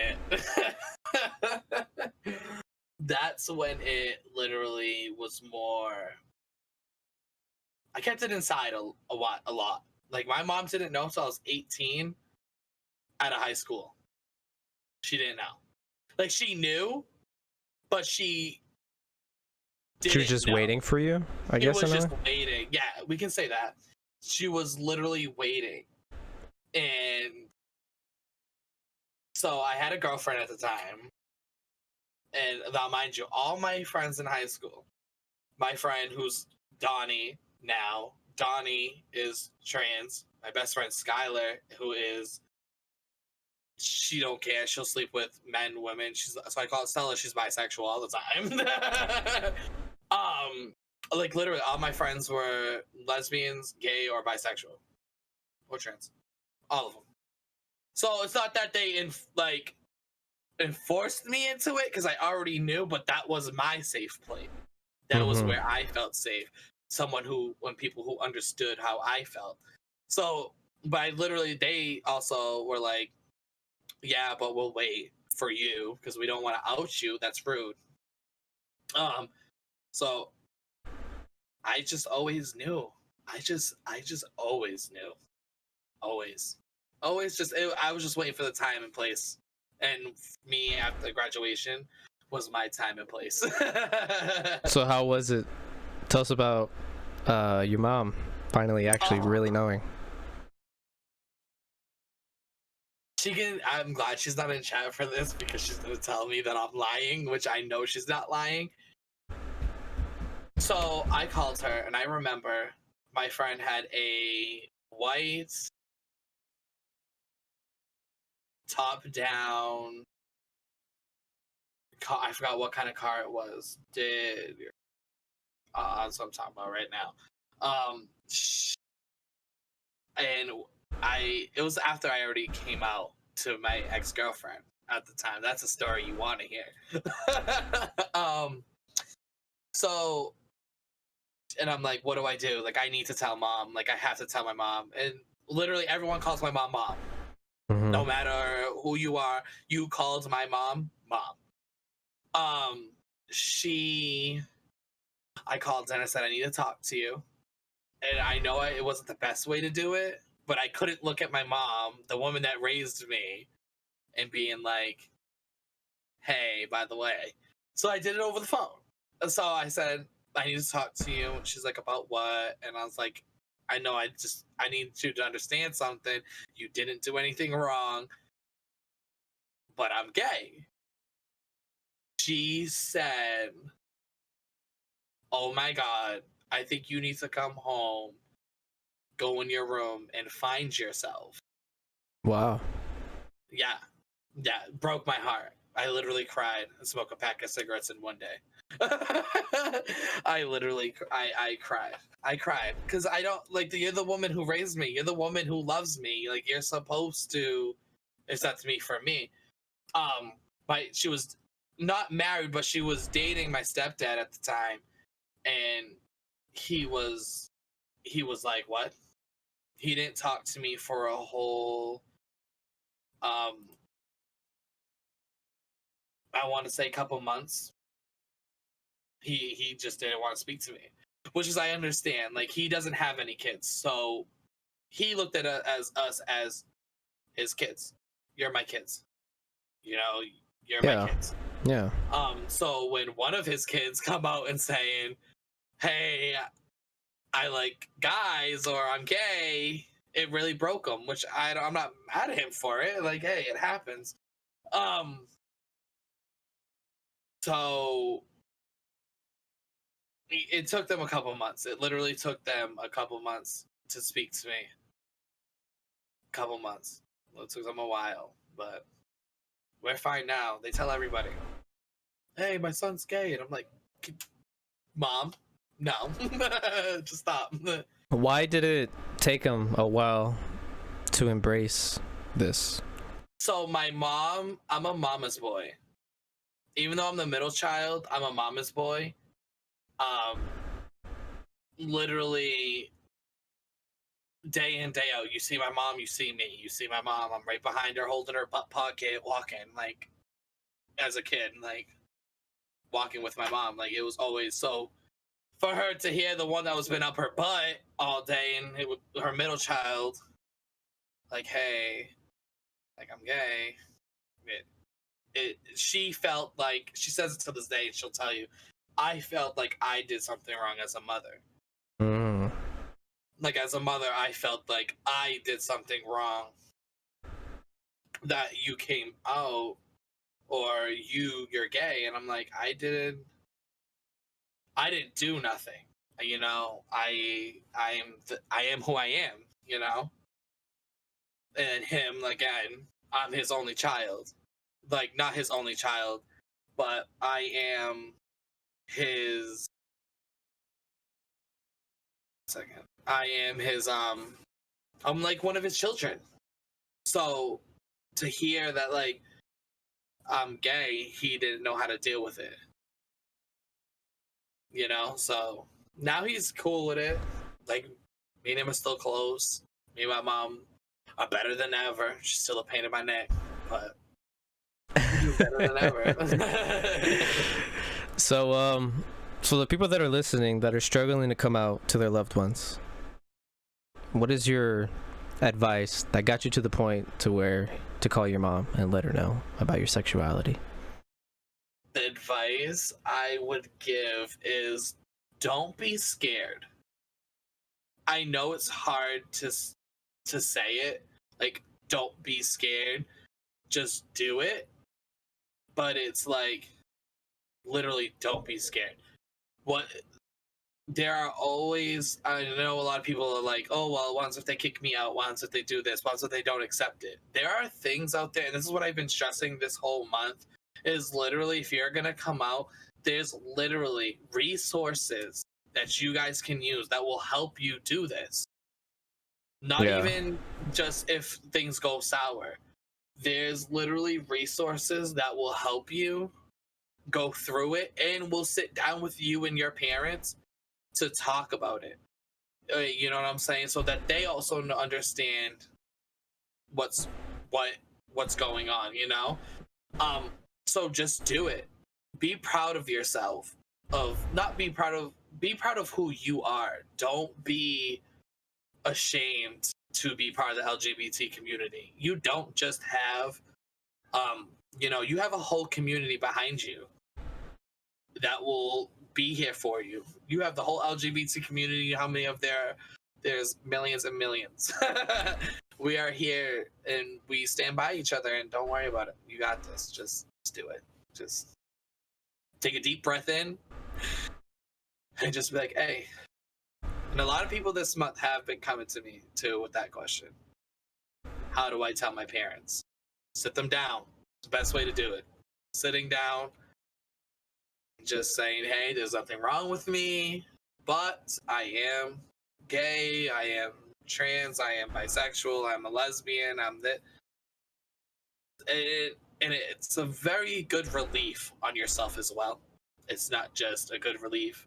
Speaker 1: it literally was more. I kept it inside a lot. Like, my mom didn't know until I was 18 out of high school. She didn't know. Like, she knew, but she
Speaker 2: She was just waiting for you, I guess.
Speaker 1: She was just waiting. Yeah, we can say that. She was literally waiting. And so I had a girlfriend at the time. And now, mind you, all my friends in high school, my friend who's Donnie now, Donnie is trans. My best friend Skylar, who is, she don't care. She'll sleep with men, women. So I call it Stella. She's bisexual all the time. Like literally, all my friends were lesbians, gay, or bisexual, or trans. All of them. So it's not that they enforced me into it, because I already knew, but that was my safe place. That was where I felt safe. When people who understood how I felt. So, but I literally, they also were like, yeah, but we'll wait for you because we don't want to out you. That's rude. So I just always knew. I just always knew. Always just, I was just waiting for the time and place. And me after graduation was my time and place.
Speaker 2: So how was it? Tell us about your mom finally actually really knowing.
Speaker 1: I'm glad she's not in chat for this, because she's gonna tell me that I'm lying, which I know she's not lying. So I called her, and I remember my friend had a white top-down car. I forgot what kind of car it was. That's what I'm talking about right now. And it was after I already came out to my ex-girlfriend at the time. That's a story you want to hear. So, and I'm like, what do I do? Like, I need to tell mom. Like, I have to tell my mom. And literally everyone calls my mom mom. No matter who you are, you called my mom mom. I called and I said, I need to talk to you. And I know it wasn't the best way to do it, but I couldn't look at my mom, the woman that raised me, and being like, hey, by the way. So I did it over the phone. So I said, I need to talk to you. And she's like, about what? And I was like, I know, I need you to understand something. You didn't do anything wrong, but I'm gay. She said, oh my God, I think you need to come home, go in your room, and find yourself.
Speaker 2: Wow.
Speaker 1: Yeah, broke my heart. I literally cried and smoked a pack of cigarettes in one day. I literally, I cried because I don't, like, you're the woman who raised me. You're the woman who loves me. Like, you're supposed to accept me for me. She was not married, but she was dating my stepdad at the time, and he was like, what? He didn't talk to me for a whole, I want to say couple months. He just didn't want to speak to me, which is, I understand. Like, he doesn't have any kids, so he looked at us as his kids. You're my kids. You know, you're my kids.
Speaker 2: Yeah.
Speaker 1: So when one of his kids come out and saying, hey, I like guys, or I'm gay, it really broke him, which I'm not mad at him for it. Like, hey, it happens. So it took them a couple months. It literally took them a couple months to speak to me. Couple months. It took them a while, but we're fine now. They tell everybody, hey, my son's gay. And I'm like, Mom, no. Just stop.
Speaker 2: Why did it take them a while to embrace this?
Speaker 1: So my mom, I'm a mama's boy. Even though I'm the middle child, I'm a mama's boy. Literally day in, day out, you see my mom, you see me. You see my mom, I'm right behind her holding her butt pocket, walking, like, as a kid, like, walking with my mom. Like, it was always, so for her to hear the one that was been up her butt all day, and her middle child, like, hey, like, I'm gay, she felt like, she says it to this day, and she'll tell you, I felt like I did something wrong as a mother. Like, as a mother, I felt like I did something wrong, that you came out, or you're gay. And I'm like, I didn't do nothing. You know, I am who I am, you know? And him, again, I'm his only child. Like, not his only child, but I am his... Second. I am his, I'm like one of his children. So, to hear that, like, I'm gay, he didn't know how to deal with it. You know? So, now he's cool with it. Like, me and him are still close. Me and my mom are better than ever. She's still a pain in my neck, but better than ever.
Speaker 2: So the people that are listening that are struggling to come out to their loved ones, what is your advice that got you to the point to where to call your mom and let her know about your sexuality?
Speaker 1: The advice I would give is, don't be scared. I know it's hard to say it, like, don't be scared, just do it. But it's like, literally, don't be scared. There are always, I know a lot of people are like, oh, well, once if they kick me out, once if they do this, once if they don't accept it. There are things out there, and this is what I've been stressing this whole month, is literally, if you're gonna come out, there's literally resources that you guys can use that will help you do this. Not even just if things go sour. There's literally resources that will help you go through it, and we'll sit down with you and your parents to talk about it. You know what I'm saying? So that they also understand what's going on, you know? So just do it. Be proud of yourself. Be proud of who you are. Don't be ashamed to be part of the LGBT community. You don't just have, you know, you have a whole community behind you that will be here for you. You have the whole LGBT community. How many of there's millions and millions. We are here and we stand by each other, and don't worry about it. You got this. Just do it. Just take a deep breath in and just be like, hey. And a lot of people this month have been coming to me too with that question. How do I tell my parents? Sit them down. It's the best way to do it. Sitting down, just saying, hey, there's nothing wrong with me, but I am gay, I am trans, I am bisexual, I'm a lesbian, I'm that. And it's a very good relief on yourself as well. It's not just a good relief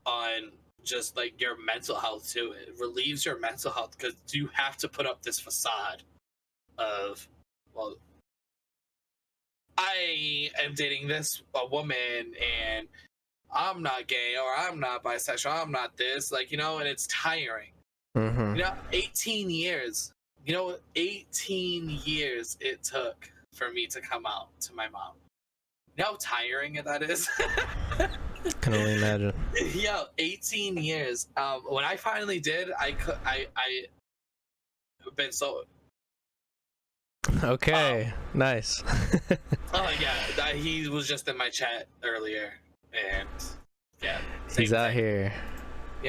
Speaker 1: on just like your mental health too. It relieves your mental health because you have to put up this facade of, well, I am dating a woman and I'm not gay, or I'm not bisexual, I'm not this, like, you know, and it's tiring. You know, 18 years, you know, 18 years it took for me to come out to my mom. You know how tiring that is?
Speaker 2: Can only imagine.
Speaker 1: Yeah, 18 years. When I finally did, I been so...
Speaker 2: Okay, nice.
Speaker 1: Oh yeah, he was just in my chat earlier, and yeah,
Speaker 2: he's out here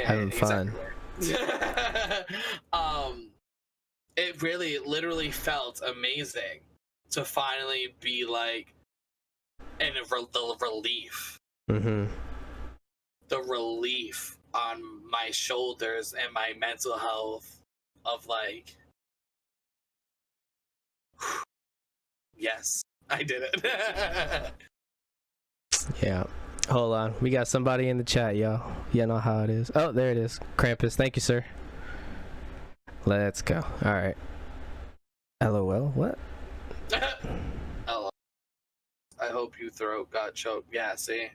Speaker 2: having fun.
Speaker 1: It literally felt amazing to finally be like, and the relief, the relief on my shoulders and my mental health of like, yes, I did it.
Speaker 2: Yeah. Hold on. We got somebody in the chat, y'all. You know how it is. Oh, there it is. Krampus. Thank you, sir. Let's go. All right. LOL. What?
Speaker 1: Hello. I hope you throat got choked. Yeah, see?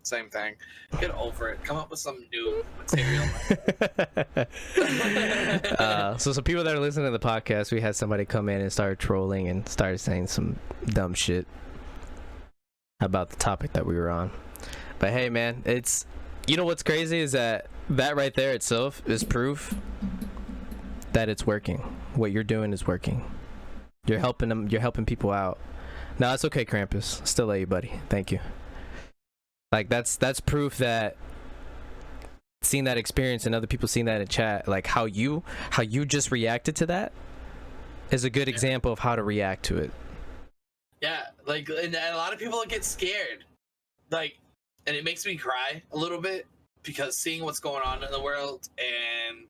Speaker 1: Same thing. Get over it. Come up with some new material.
Speaker 2: So some people that are listening to the podcast, we had somebody come in and start trolling and started saying some dumb shit about the topic that we were on. But hey, man, it's, you know what's crazy is that right there itself is proof that it's working. What you're doing is working. You're helping them. You're helping people out. No, it's okay, Krampus. Still love you, buddy. Thank you. Like that's proof that seeing that experience and other people seeing that in chat, like how you just reacted to that, is a good example of how to react to it.
Speaker 1: Yeah, like, and a lot of people get scared, like, and it makes me cry a little bit because seeing what's going on in the world, and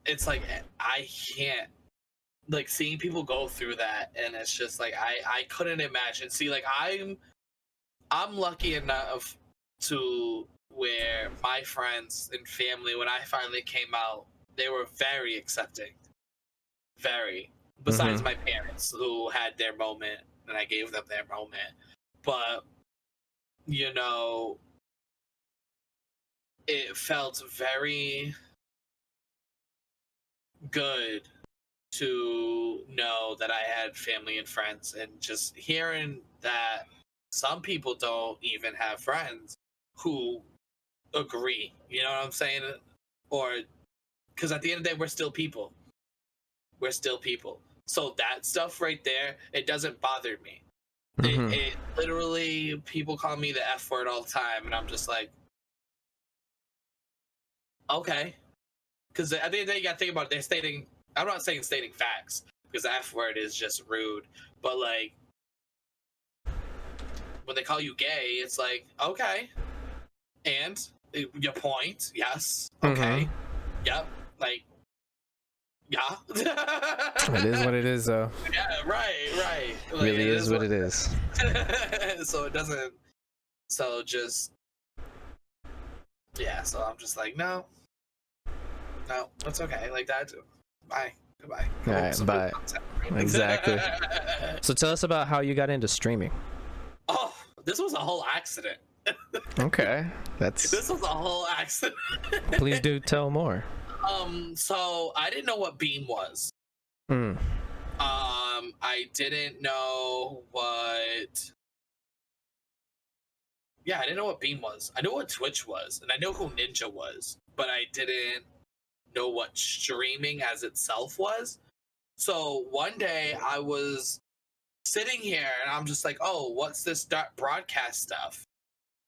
Speaker 1: it's like I can't. Like seeing people go through that, and it's just like I couldn't imagine. See, like I'm lucky enough to where my friends and family, when I finally came out, they were very accepting. Very. Besides my parents, who had their moment, and I gave them their moment. But you know, it felt very good to know that I had family and friends, and just hearing that some people don't even have friends who agree, you know what I'm saying? Or because at the end of the day, we're still people. So that stuff right there, it doesn't bother me. It literally, people call me the F word all the time, and I'm just like, okay. Because at the end of the day, you gotta think about it. They're stating, I'm not saying stating facts, because the F word is just rude, but like, when they call you gay, it's like, okay. And your point, yes. Okay. Yep. Like, yeah.
Speaker 2: It is what it is, though.
Speaker 1: Yeah, right. Like,
Speaker 2: really is what it is.
Speaker 1: So it doesn't, so just, yeah, so I'm just like, no, it's okay. Like that. Bye. Goodbye.
Speaker 2: All right, bye. Exactly. So tell us about how you got into streaming.
Speaker 1: Oh, this was a whole accident.
Speaker 2: Okay,
Speaker 1: this was a whole accident.
Speaker 2: Please do tell more.
Speaker 1: So I didn't know what Beam was. I didn't know what. Yeah, I didn't know what Beam was. I knew what Twitch was, and I know who Ninja was, but I didn't know what streaming as itself was. So one day I was sitting here and I'm just like, oh, what's this broadcast stuff?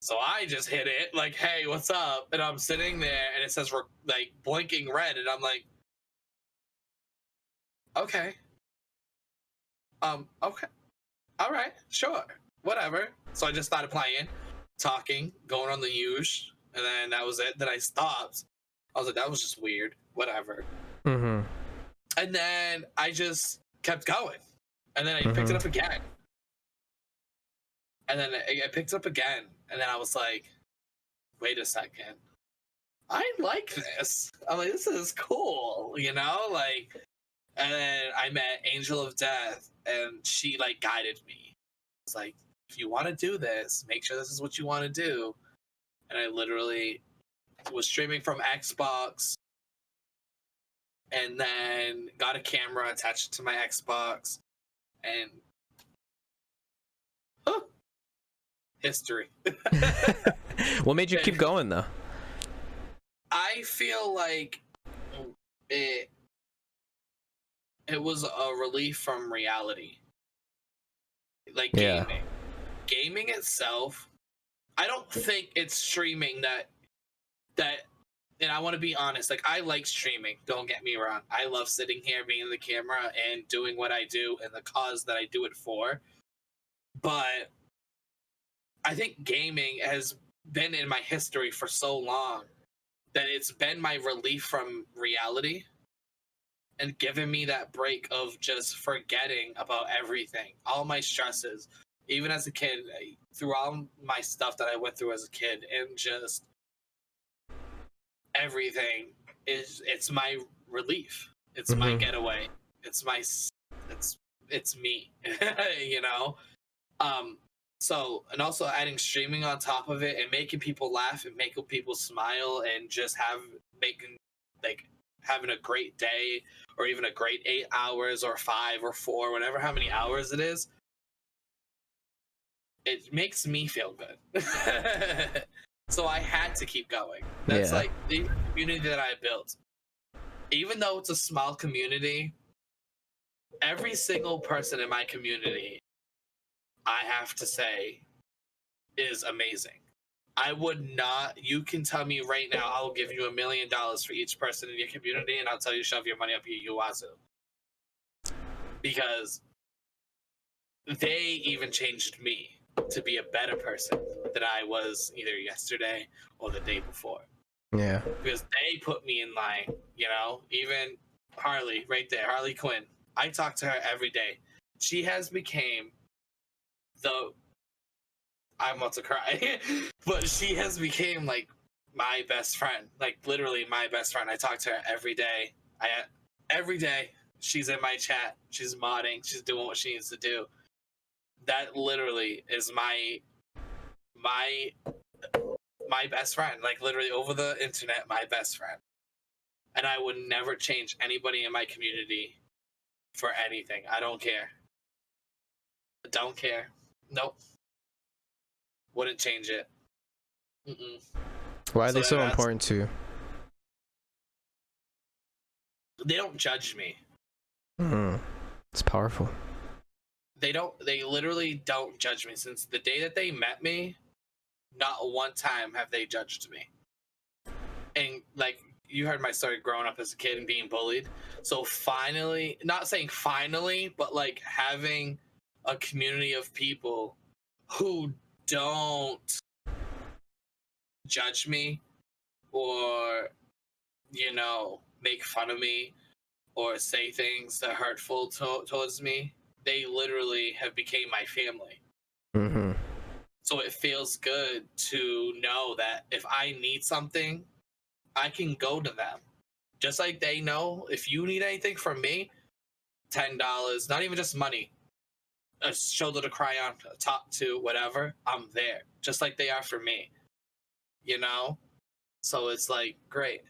Speaker 1: So I just hit it like, hey, what's up? And I'm sitting there and it says we're like blinking red, and I'm like, okay. Okay. All right, sure. Whatever. So I just started playing, talking, going on the huge, and then that was it. Then I stopped. I was like, that was just weird. Whatever. And then I just kept going. And then I picked it up again. And then I picked it up again. And then I was like, wait a second. I like this. I'm like, this is cool, you know? Like, and then I met Angel of Death, and she, like, guided me. It's like, if you want to do this, make sure this is what you want to do. And I literally was streaming from Xbox, and then got a camera attached to my Xbox, and history.
Speaker 2: What made you keep going, though?
Speaker 1: I feel like it was a relief from reality. Like gaming itself, I don't think it's streaming that and I want to be honest, like, I like streaming, don't get me wrong. I love sitting here, being in the camera, and doing what I do and the cause that I do it for. But I think gaming has been in my history for so long that it's been my relief from reality and given me that break of just forgetting about everything, all my stresses, even as a kid, through all my stuff that I went through as a kid, and just everything it's my relief. It's my getaway. It's me, you know? So, and also adding streaming on top of it and making people laugh and making people smile and just making like having a great day or even a great 8 hours or 5 or 4, whatever, how many hours it is, it makes me feel good. So I had to keep going. That's like the community that I built. Even though it's a small community, every single person in my community, I have to say, is amazing. I would not, you can tell me right now, I'll give you $1 million for each person in your community, and I'll tell you shove your money up your wazoo. Because they even changed me to be a better person than I was either yesterday or the day before.
Speaker 2: Yeah.
Speaker 1: Because they put me in line, you know, even Harley right there, Harley Quinn. I talk to her every day. She has became I'm about to cry, but she has became like my best friend, like literally my best friend. I talk to her every day. Every day she's in my chat. She's modding. She's doing what she needs to do. That literally is my best friend. Like literally over the internet, my best friend. And I would never change anybody in my community for anything. I don't care. Don't care. Nope. Wouldn't change it. Mm-mm.
Speaker 2: Why are they so important to you?
Speaker 1: They don't judge me.
Speaker 2: It's powerful.
Speaker 1: They literally don't judge me. Since the day that they met me, not one time have they judged me. And like, you heard my story growing up as a kid and being bullied. So finally, not saying finally, but like having a community of people who don't judge me or, you know, make fun of me or say things that are hurtful towards me, they literally have became my family.
Speaker 2: Mm-hmm.
Speaker 1: So it feels good to know that if I need something, I can go to them. Just like they know if you need anything from me, $10, not even just money, a shoulder to cry on, talk to, whatever, I'm there. Just like they are for me. You know? So it's like, great.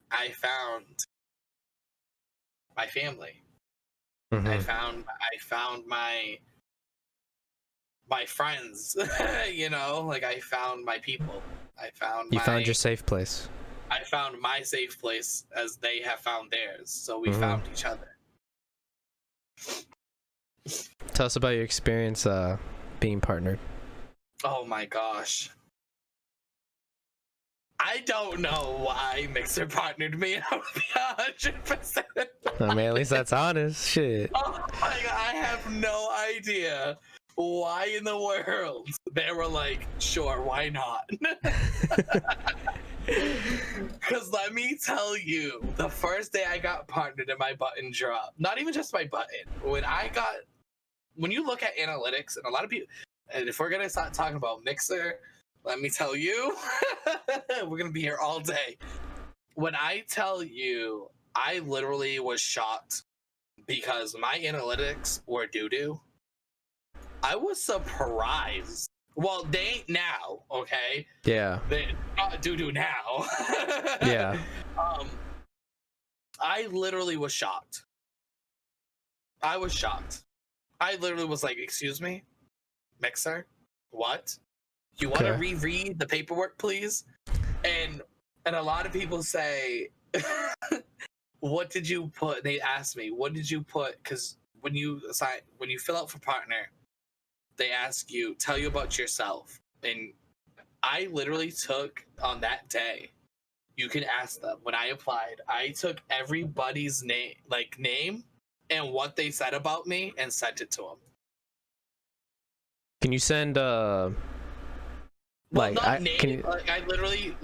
Speaker 1: I found my family.
Speaker 2: Mm-hmm.
Speaker 1: I found my friends. You know, like I found my people.
Speaker 2: You found your safe place.
Speaker 1: I found my safe place as they have found theirs. So we found each other.
Speaker 2: Tell us about your experience being partnered.
Speaker 1: Oh my gosh. I don't know why Mixer partnered me. I'll be 100%.
Speaker 2: I mean, at least that's honest. Shit.
Speaker 1: Oh my god, I have no idea why in the world they were like, sure, why not? Because let me tell you, the first day I got partnered and my button dropped, not even just my button, when you look at analytics, and a lot of people, and if we're going to start talking about Mixer, let me tell you, we're going to be here all day. When I tell you, I literally was shocked because my analytics were doo-doo. I was surprised. Well, they ain't now, okay?
Speaker 2: Yeah.
Speaker 1: They not doo-doo now.
Speaker 2: Yeah.
Speaker 1: I literally was shocked. I was shocked. I literally was like, excuse me? Mixer? What? You want to reread the paperwork, please? And a lot of people say, what did you put? They asked me, what did you put? Because when you fill out for partner, they ask you, tell you about yourself. And I literally took on that day, you can ask them, when I applied, I took everybody's name and what they said about me and sent it to them.
Speaker 2: Can you send
Speaker 1: I literally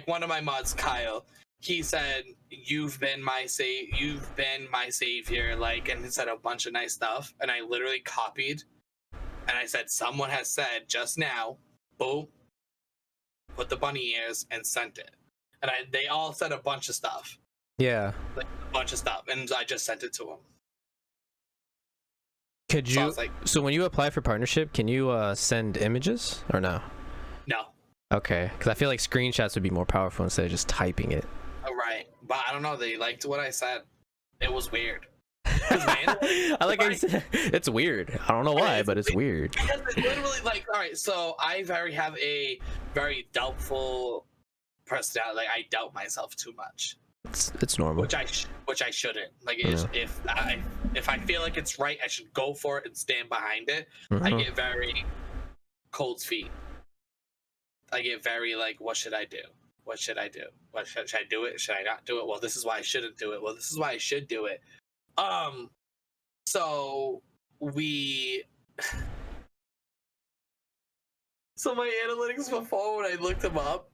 Speaker 1: one of my mods, Kyle, he said, you've been my savior, like, and he said a bunch of nice stuff, and I literally copied and I said, someone has said just now, boom, put the bunny ears and sent it. And they all said a bunch of stuff.
Speaker 2: Yeah.
Speaker 1: Like a bunch of stuff. And I just sent it to them.
Speaker 2: Could
Speaker 1: So I
Speaker 2: you?
Speaker 1: was like,
Speaker 2: So when you apply for partnership, can you send images or no?
Speaker 1: no.
Speaker 2: Okay, because I feel like screenshots would be more powerful instead of just typing it.
Speaker 1: Right. But I don't know. They liked what I said. It was weird.
Speaker 2: I like how you said it's weird. I don't know why, but it's weird.
Speaker 1: Because it's literally like, all right, so I have a very doubtful personality. Like I doubt myself too much,
Speaker 2: It's normal.
Speaker 1: which I shouldn't. Like
Speaker 2: Yeah.
Speaker 1: if I feel like it's right, I should go for it and stand behind it. I
Speaker 2: Mhm.
Speaker 1: get very cold feet. I get very like, what should I do? What should I do? Should I do it? Should I not do it? Well, this is why I shouldn't do it. Well, this is why I should do it. So we so my analytics before, when I looked them up,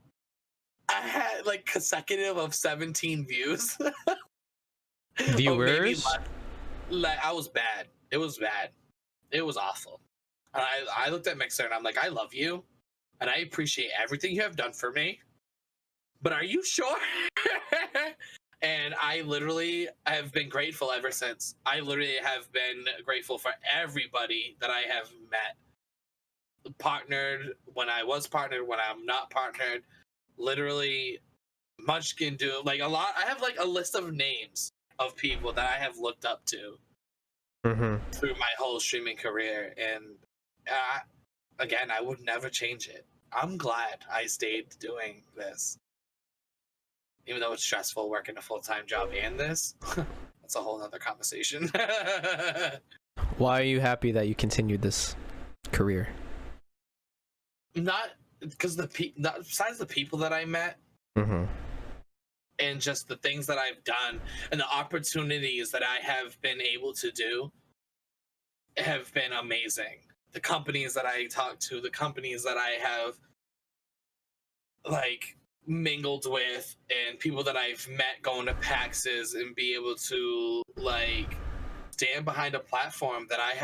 Speaker 1: I had like consecutive of 17 views.
Speaker 2: Viewers.
Speaker 1: Like I was bad. It was bad. It was awful. And I looked at Mixer and I'm like, I love you and I appreciate everything you have done for me. But are you sure? And I literally have been grateful ever since. I literally have been grateful for everybody that I have met. Partnered, when I was partnered, when I'm not partnered. Literally, Munchkin do like a lot. I have like a list of names of people that I have looked up to through my whole streaming career. And again, I would never change it. I'm glad I stayed doing this. Even though it's stressful working a full-time job and this, that's a whole other conversation.
Speaker 2: Why are you happy that you continued this career?
Speaker 1: Not because besides the people that I met, and just the things that I've done and the opportunities that I have been able to do have been amazing. The companies that I talked to, the companies that I have like mingled with, and people that I've met going to PAXs and be able to like stand behind a platform that I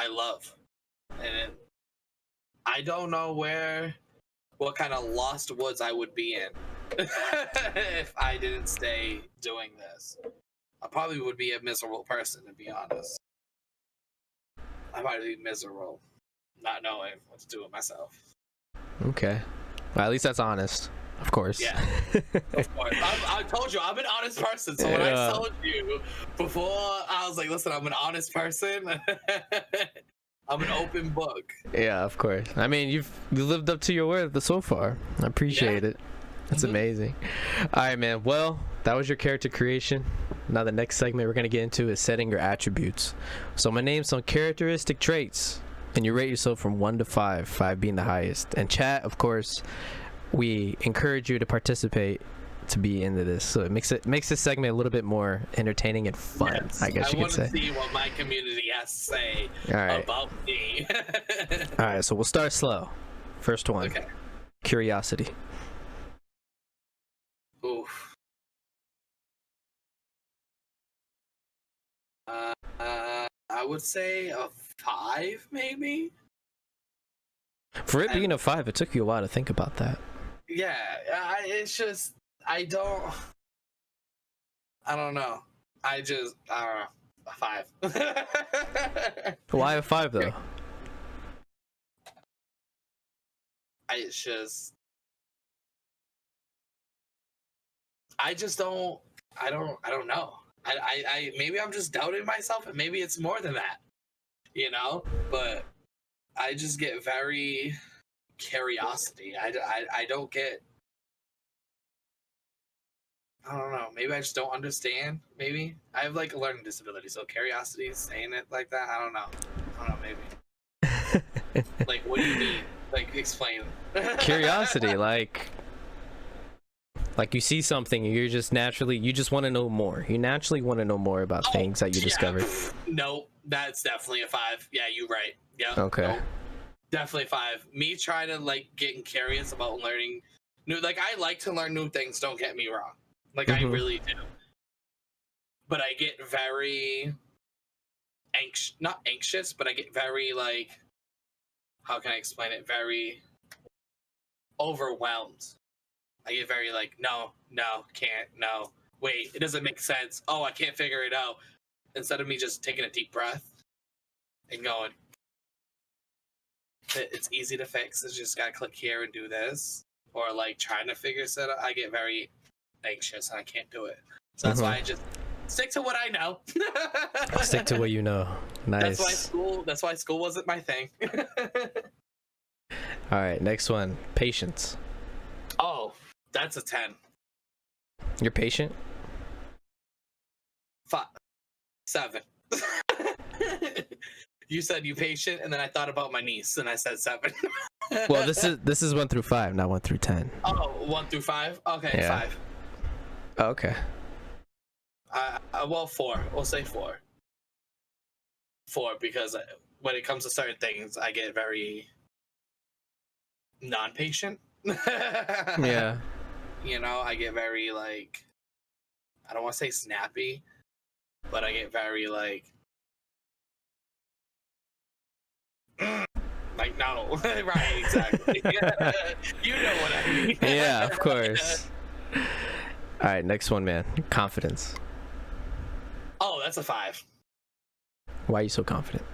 Speaker 1: love. And I don't know what kind of lost woods I would be in if I didn't stay doing this. I probably would be a miserable person, to be honest. I might be miserable, not knowing what to do with myself.
Speaker 2: Okay. Well, at least that's honest. Of course.
Speaker 1: Yeah, of course. I told you, I'm an honest person. So when I told you before, I was like, listen, I'm an honest person. I'm an open book.
Speaker 2: Yeah, of course. I mean, you lived up to your word so far. I appreciate it. That's amazing. All right, man. Well, that was your character creation. Now the next segment we're going to get into is setting your attributes. So I'm going to name some characteristic traits, and you rate yourself from 1 to 5, 5 being the highest. And chat, of course, we encourage you to participate to be into this, so it makes this segment a little bit more entertaining and fun. Yes, I guess you could say.
Speaker 1: I want to see what my community has to say about me.
Speaker 2: All right, so we'll start slow. First one. Okay. Curiosity.
Speaker 1: Oof. I would say a 5, maybe.
Speaker 2: For it being a 5, it took you a while to think about that.
Speaker 1: Yeah, it's just I don't know. I don't know. A 5.
Speaker 2: Why a 5 though?
Speaker 1: I don't know. I maybe I'm just doubting myself, and maybe it's more than that, but I just get very curiosity. I don't get, I don't know, maybe I just don't understand. Maybe I have like a learning disability, so curiosity, saying it like that, I don't know, maybe. Like, what do you mean? Like, explain.
Speaker 2: Curiosity, like you see something and you just want to know more. You naturally want to know more about things that you discovered.
Speaker 1: No, that's definitely a 5. Yeah, you're right. Yeah.
Speaker 2: Okay.
Speaker 1: No, definitely 5. Me trying to like getting curious about learning new, like I like to learn new things, don't get me wrong. Like I really do. But I get very not anxious, but I get very like, how can I explain it? Very overwhelmed. I get very like, no, can't, no, wait, it doesn't make sense. Oh, I can't figure it out. Instead of me just taking a deep breath and going, it's easy to fix. It's just gotta click here and do this. Or like trying to figure it out, I get very anxious and I can't do it. So that's why I just stick to what I know.
Speaker 2: Stick to what you know. Nice.
Speaker 1: That's why school wasn't my thing.
Speaker 2: All right, next one. Patience.
Speaker 1: Oh, that's a 10.
Speaker 2: You're patient?
Speaker 1: 5, 7. You said you patient, and then I thought about my niece, and I said 7.
Speaker 2: Well, this is 1 through 5, not 1 through 10.
Speaker 1: Oh, 1 through 5? Okay,
Speaker 2: Yeah.
Speaker 1: 5.
Speaker 2: Oh, okay.
Speaker 1: Well, 4. We'll say 4. 4, because when it comes to certain things, I get very non-patient.
Speaker 2: Yeah.
Speaker 1: You know, I get very, like, I don't want to say snappy, but I get very, like no. Right, exactly. You know what I mean.
Speaker 2: Yeah, of course. All right, next one, man. Confidence.
Speaker 1: Oh, that's a 5.
Speaker 2: Why are you so confident?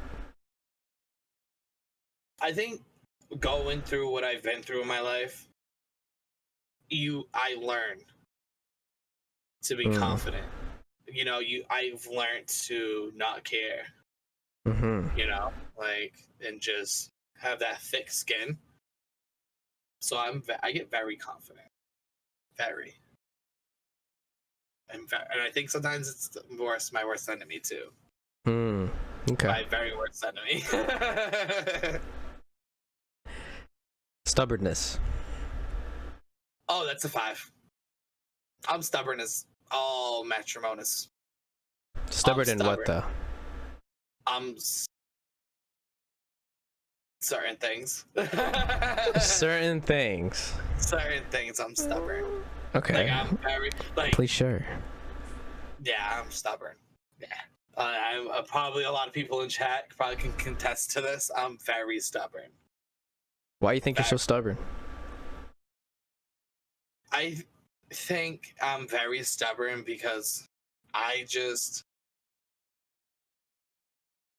Speaker 1: I think going through what I've been through in my life, I learn to be confident. You know, I've learned to not care. You know, like, and just have that thick skin. So I get very confident. Very. And I think sometimes it's my worst enemy too.
Speaker 2: Okay.
Speaker 1: My very worst enemy.
Speaker 2: Stubbornness.
Speaker 1: Oh, that's a 5. I'm stubborn as all matrimonious.
Speaker 2: Stubborn in what, though?
Speaker 1: Certain things.
Speaker 2: Certain things.
Speaker 1: Certain things I'm stubborn.
Speaker 2: Okay.
Speaker 1: Like, I'm very, like,
Speaker 2: please sure.
Speaker 1: Yeah, I'm stubborn. Yeah. I'm probably a lot of people in chat probably can contest to this. I'm very stubborn.
Speaker 2: Why do you think you're so stubborn?
Speaker 1: I think I'm very stubborn because I just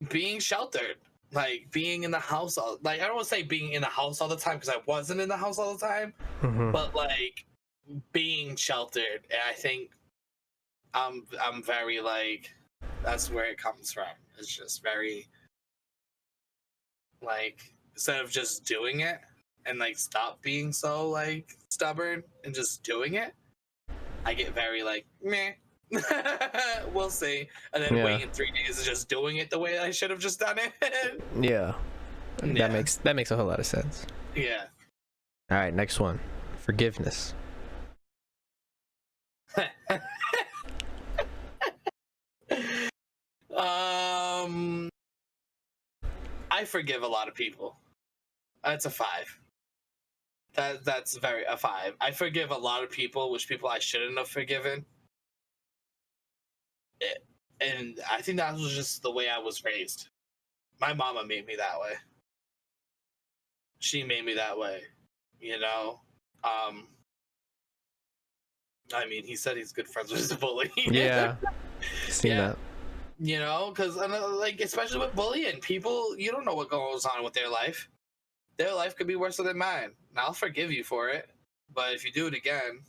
Speaker 1: being sheltered, like being in the house like I don't want to say being in the house all the time because I wasn't in the house all the time, but like being sheltered, and I think I'm very, like, that's where it comes from. It's just very, like, instead of just doing it and, like, stop being so, like, stubborn and just doing it, I get very, like, meh. We'll see. And then waiting 3 days and just doing it the way I should have just done it.
Speaker 2: Yeah. That makes a whole lot of sense.
Speaker 1: Yeah.
Speaker 2: All right, next one. Forgiveness.
Speaker 1: I forgive a lot of people. That's a 5. That's a 5. I forgive a lot of people, which people I shouldn't have forgiven. And I think that was just the way I was raised. My mama made me that way. She made me that way, you know. I mean, he said he's good friends with his bully.
Speaker 2: Yeah. Seen that.
Speaker 1: You know, because like, especially with bullying, people, you don't know what goes on with their life. Their life could be worse than mine. And I'll forgive you for it, but if you do it again,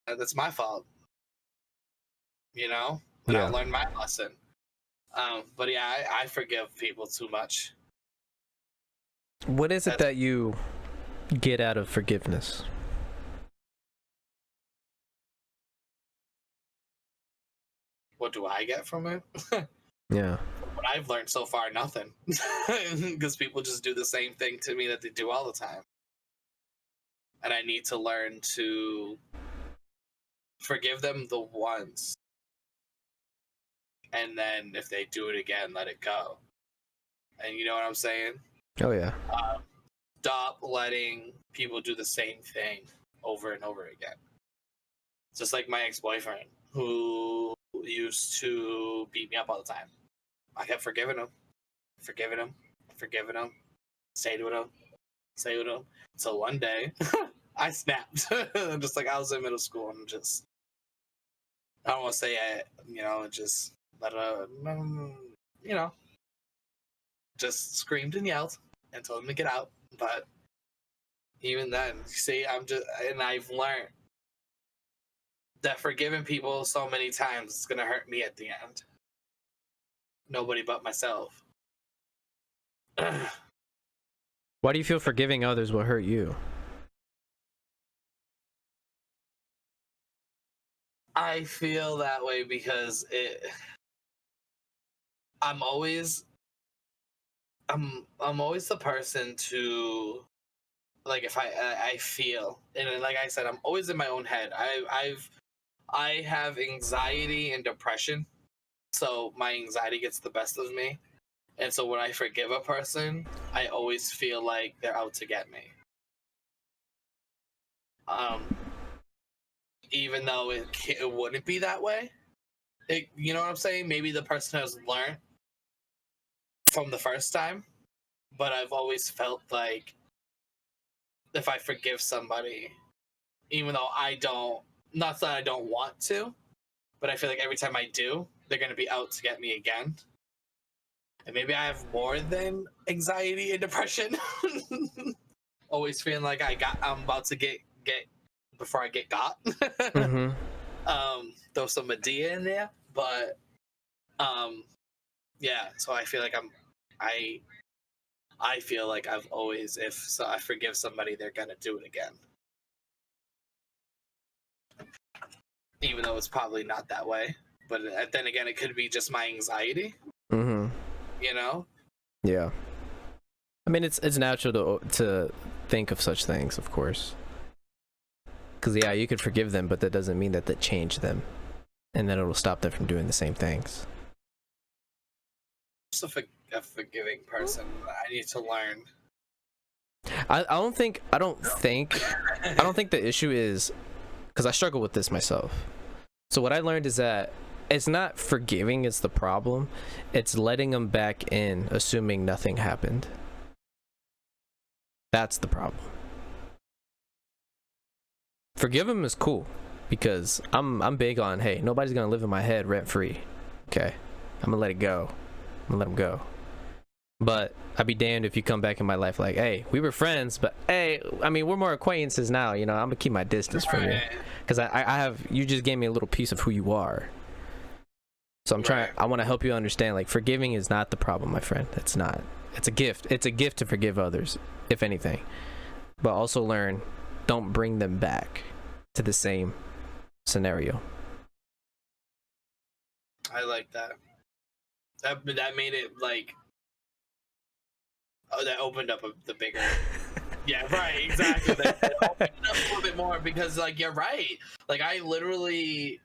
Speaker 1: that's my fault. You know, and I'll learn my lesson. But yeah, I forgive people too much.
Speaker 2: What is it that you get out of forgiveness?
Speaker 1: What do I get from it?
Speaker 2: Yeah.
Speaker 1: What I've learned so far, nothing. Because people just do the same thing to me that they do all the time. And I need to learn to forgive them the once. And then if they do it again, let it go. And you know what I'm saying?
Speaker 2: Oh, yeah.
Speaker 1: Stop letting people do the same thing over and over again. Just like my ex-boyfriend, who used to beat me up all the time. I kept forgiving him. Say to him. So one day, I snapped. Just like I was in middle school and I don't want to say it, you know, just you know, just screamed and yelled and told him to get out. But even then, see, and I've learned that forgiving people so many times is gonna hurt me at the end. Nobody but myself.
Speaker 2: Why do you feel forgiving others will hurt you?
Speaker 1: I feel that way because I'm always the person to, like, if I feel, and like I said, I'm always in my own head. I have anxiety and depression, so my anxiety gets the best of me, and so when I forgive a person, I always feel like they're out to get me. Even though it wouldn't be that way, you know what I'm saying? Maybe the person has learned from the first time, but I've always felt like if I forgive somebody, even though I don't, not that I don't want to, but I feel like every time I do, they're going to be out to get me again. And maybe I have more than anxiety and depression. Always feeling like I'm about to get before I get got.
Speaker 2: Mm-hmm.
Speaker 1: Throw some Medea in there, but yeah. So I feel like I feel like I've always, if I forgive somebody, they're gonna do it again, even though it's probably not that way. But then again, it could be just my anxiety.
Speaker 2: Mm-hmm.
Speaker 1: You know?
Speaker 2: Yeah. I mean, it's natural to think of such things, of course. Because yeah, you could forgive them, but that doesn't mean that change them, and that it'll stop them from doing the same things.
Speaker 1: Just a forgiving person. I need to learn.
Speaker 2: I don't think the issue is, because I struggle with this myself. So what I learned is that it's not forgiving is the problem, it's letting them back in assuming nothing happened. That's the problem. Forgive them is cool, because I'm big on, hey, nobody's gonna live in my head rent free. Okay, I'm gonna let it go. I'm gonna let them go. But I'd be damned if you come back in my life like, hey, we were friends, but hey, I mean, we're more acquaintances now, you know, I'm gonna keep my distance from you. Because you just gave me a little piece of who you are. So I want to help you understand, like, forgiving is not the problem, my friend. It's not. It's a gift. It's a gift to forgive others, if anything. But also learn, don't bring them back to the same scenario.
Speaker 1: I like that. That made it like, that opened up the bigger. Yeah, right, exactly. That opened up a little bit more, because, like, you're right. Like, I literally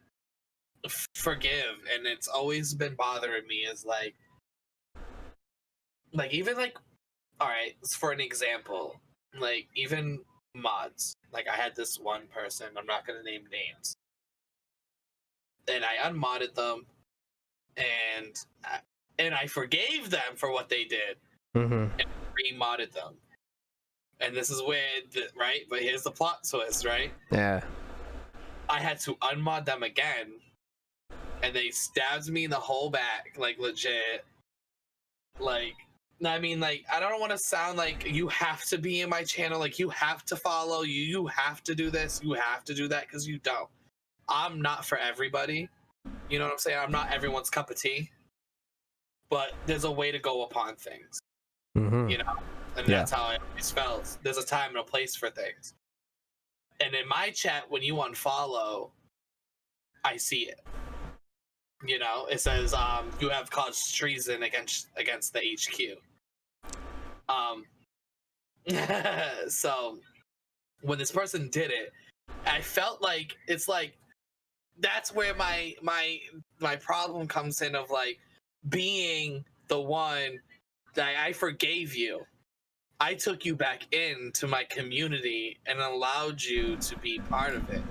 Speaker 1: forgive, and it's always been bothering me, is like even like, all right, for an example, like, even mods. Like, I had this one person, I'm not gonna name names, and I unmodded them, and I forgave them for what they did, and remodded them. And this is where, right? But here's the plot twist, right?
Speaker 2: Yeah. I
Speaker 1: had to unmod them again, and they stabbed me in the whole back, like, legit. Like, I mean, like, I don't want to sound like you have to be in my channel, like, you have to follow, you have to do this, you have to do that, because you don't. I'm not for everybody. You know what I'm saying? I'm not everyone's cup of tea. But there's a way to go upon things. You know? And that's how I always felt. There's a time and a place for things. And in my chat, when you unfollow, I see it. You know, it says, you have caused treason against the HQ. So when this person did it, I felt like, it's like, that's where my problem comes in, of like, being the one that I forgave you. I took you back into my community and allowed you to be part of it.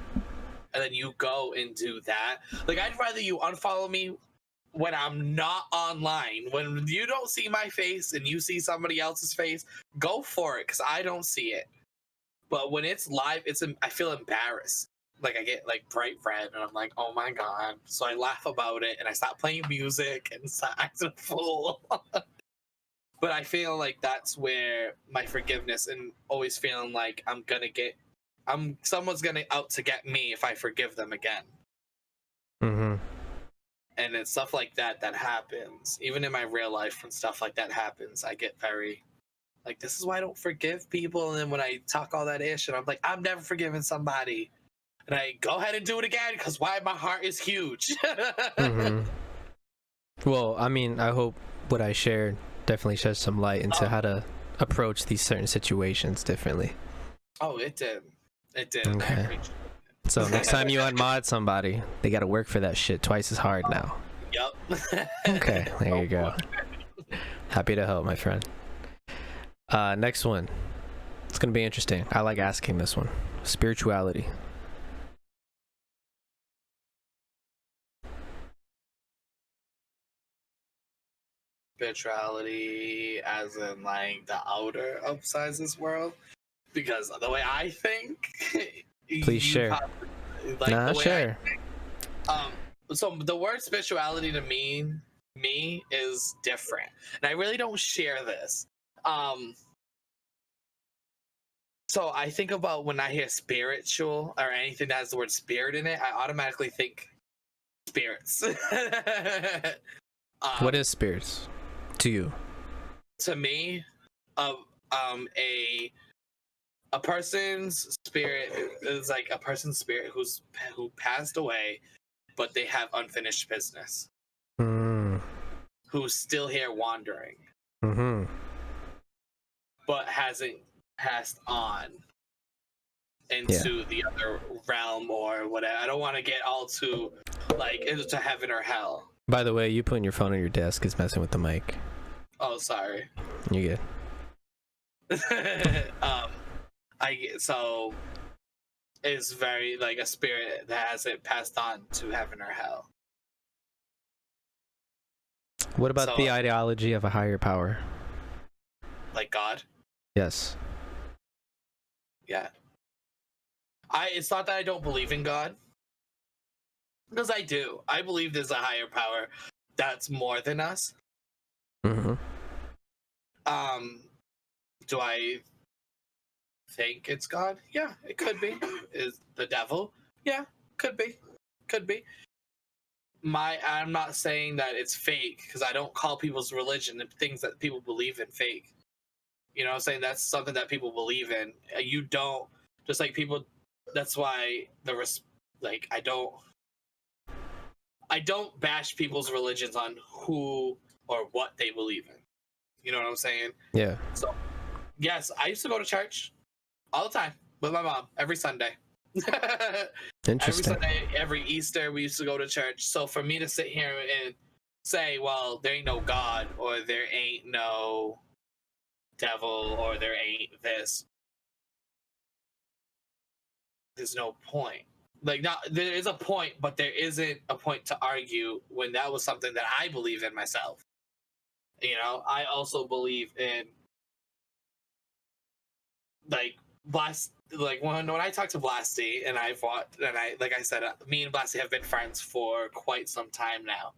Speaker 1: And then you go and do that. Like, I'd rather you unfollow me when I'm not online. When you don't see my face and you see somebody else's face, go for it, because I don't see it. But when it's live, I feel embarrassed. like I get like bright red, and I'm like, oh my god. So I laugh about it, and I stop playing music and start acting a fool. But I feel like that's where my forgiveness and always feeling like someone's gonna out to get me if I forgive them again.
Speaker 2: Mm-hmm.
Speaker 1: And it's stuff like that that happens. Even in my real life, when stuff like that happens, I get very like, this is why I don't forgive people. And then when I talk all that ish, and I'm like, I'm never forgiving somebody. And I go ahead and do it again because why my heart is huge.
Speaker 2: Mm-hmm. Well, I mean, I hope what I shared definitely sheds some light into how to approach these certain situations differently.
Speaker 1: Oh, it did. It did.
Speaker 2: Okay. So next time you unmod somebody, they got to work for that shit twice as hard now.
Speaker 1: Yep.
Speaker 2: Okay, there you go. Happy to help, my friend. Next one. It's going to be interesting. I like asking this one. Spirituality.
Speaker 1: Spirituality as in like the outer upsides this world, because the way I think
Speaker 2: Please share.
Speaker 1: Like
Speaker 2: nah, share.
Speaker 1: So the word spirituality to me is different, and I really don't share this. So I think about when I hear spiritual or anything that has the word spirit in it, I automatically think spirits.
Speaker 2: What is spirits to you?
Speaker 1: To me, a person's spirit is like a person's spirit who passed away, but they have unfinished business. Who's still here wandering, but hasn't passed on into the other realm or whatever. I don't want to get all too like into heaven or hell.
Speaker 2: By the way, you putting your phone on your desk is messing with the mic.
Speaker 1: Oh, sorry.
Speaker 2: You good?
Speaker 1: So it's very like a spirit that hasn't passed on to heaven or hell.
Speaker 2: What about the ideology of a higher power?
Speaker 1: Like God?
Speaker 2: Yes.
Speaker 1: Yeah. It's not that I don't believe in God, because I do. I believe there's a higher power that's more than us.
Speaker 2: Mm-hmm.
Speaker 1: Do I think it's God? Yeah, it could be. Is the devil? Yeah, could be. Could be. I'm not saying that it's fake, because I don't call people's religion and things that people believe in fake. You know what I'm saying? That's something that people believe in. You don't, just like people, that's why I don't bash people's religions on who or what they believe in. You know what I'm saying?
Speaker 2: Yeah.
Speaker 1: So, yes, I used to go to church all the time with my mom every Sunday.
Speaker 2: Interesting.
Speaker 1: Every Sunday, every Easter, we used to go to church. So for me to sit here and say, well, there ain't no God, or there ain't no devil, or there ain't this, there's no point. Like, not there is a point, but there isn't a point to argue when that was something that I believe in myself. You know, I also believe in like when I talk to Blasty, and like I said, me and Blasty have been friends for quite some time now.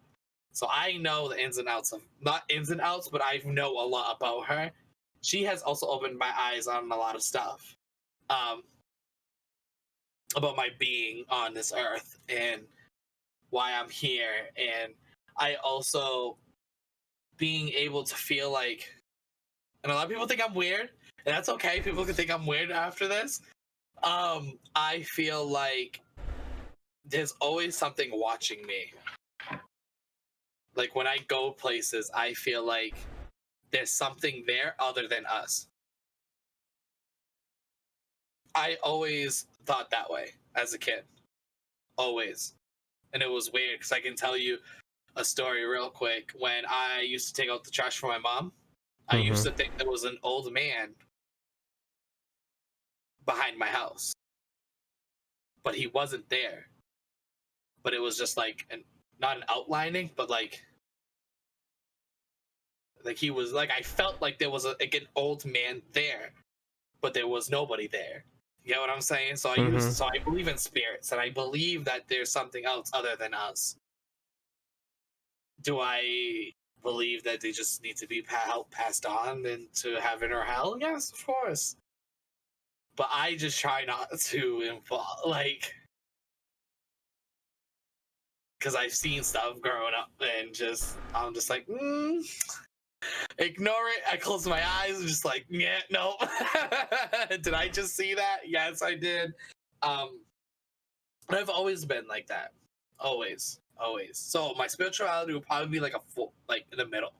Speaker 1: So I know the ins and outs of, not ins and outs, but I know a lot about her. She has also opened my eyes on a lot of stuff. About my being on this earth and why I'm here. And I also being able to feel like, and a lot of people think I'm weird, and that's okay. People can think I'm weird after this. I feel like there's always something watching me. Like when I go places, I feel like there's something there other than us. I always thought that way as a kid. Always. And it was weird because I can tell you a story real quick. When I used to take out the trash for my mom, I used to think there was an old man behind my house. But he wasn't there. But it was just like, not an outlining, but like he was like, I felt like there was an old man there, but there was nobody there. You get what I'm saying? So I believe in spirits, and I believe that there's something else other than us. Do I believe that they just need to be passed on into heaven or hell? Yes, of course. But I just try not to involve, like, because I've seen stuff growing up, and I'm just like, ignore it. I close my eyes and just like, yeah, no. Did I just see that? Yes, I did. I've always been like that. Always. So my spirituality would probably be like a 4, like in the middle,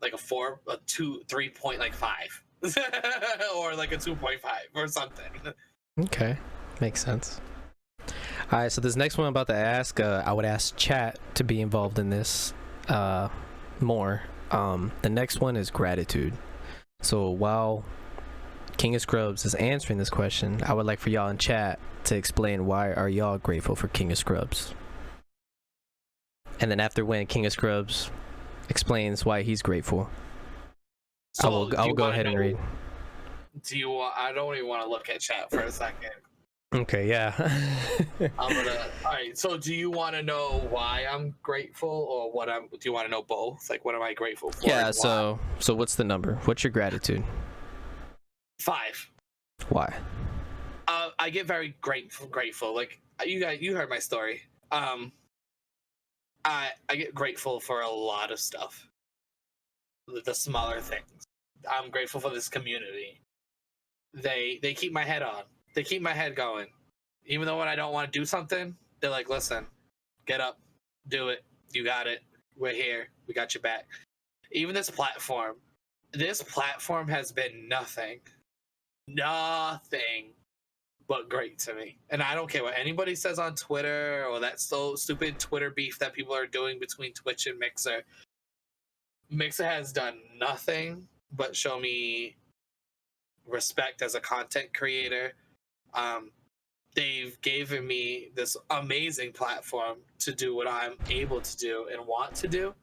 Speaker 1: like a 4, a 2, 3.5, or like a 2.5 or something.
Speaker 2: Okay, makes sense. All right, so this next one I'm about to ask, I would ask chat to be involved in this more. The next one is gratitude. So while King of Scrubs is answering this question, I would like for y'all in chat to explain why are y'all grateful for King of Scrubs. And then after when King of Scrubs explains why he's grateful,
Speaker 1: So
Speaker 2: I will go ahead and read.
Speaker 1: Do you want? I don't even want to look at chat for a second.
Speaker 2: Okay, yeah.
Speaker 1: All right. So do you want to know why I'm grateful, or what do you want to know both? Like, what am I grateful for?
Speaker 2: Yeah. So what's the number? What's your gratitude?
Speaker 1: 5.
Speaker 2: Why?
Speaker 1: I get very grateful. Like you heard my story. I get grateful for a lot of stuff. The smaller things. I'm grateful for this community. They keep my head on. They keep my head going. Even though when I don't want to do something, they're like, listen, get up, do it. You got it. We're here. We got your back. Even this platform has been nothing but great to me. And I don't care what anybody says on Twitter or that so stupid Twitter beef that people are doing between Twitch and Mixer. Mixer has done nothing but show me respect as a content creator. They've given me this amazing platform to do what I'm able to do and want to do.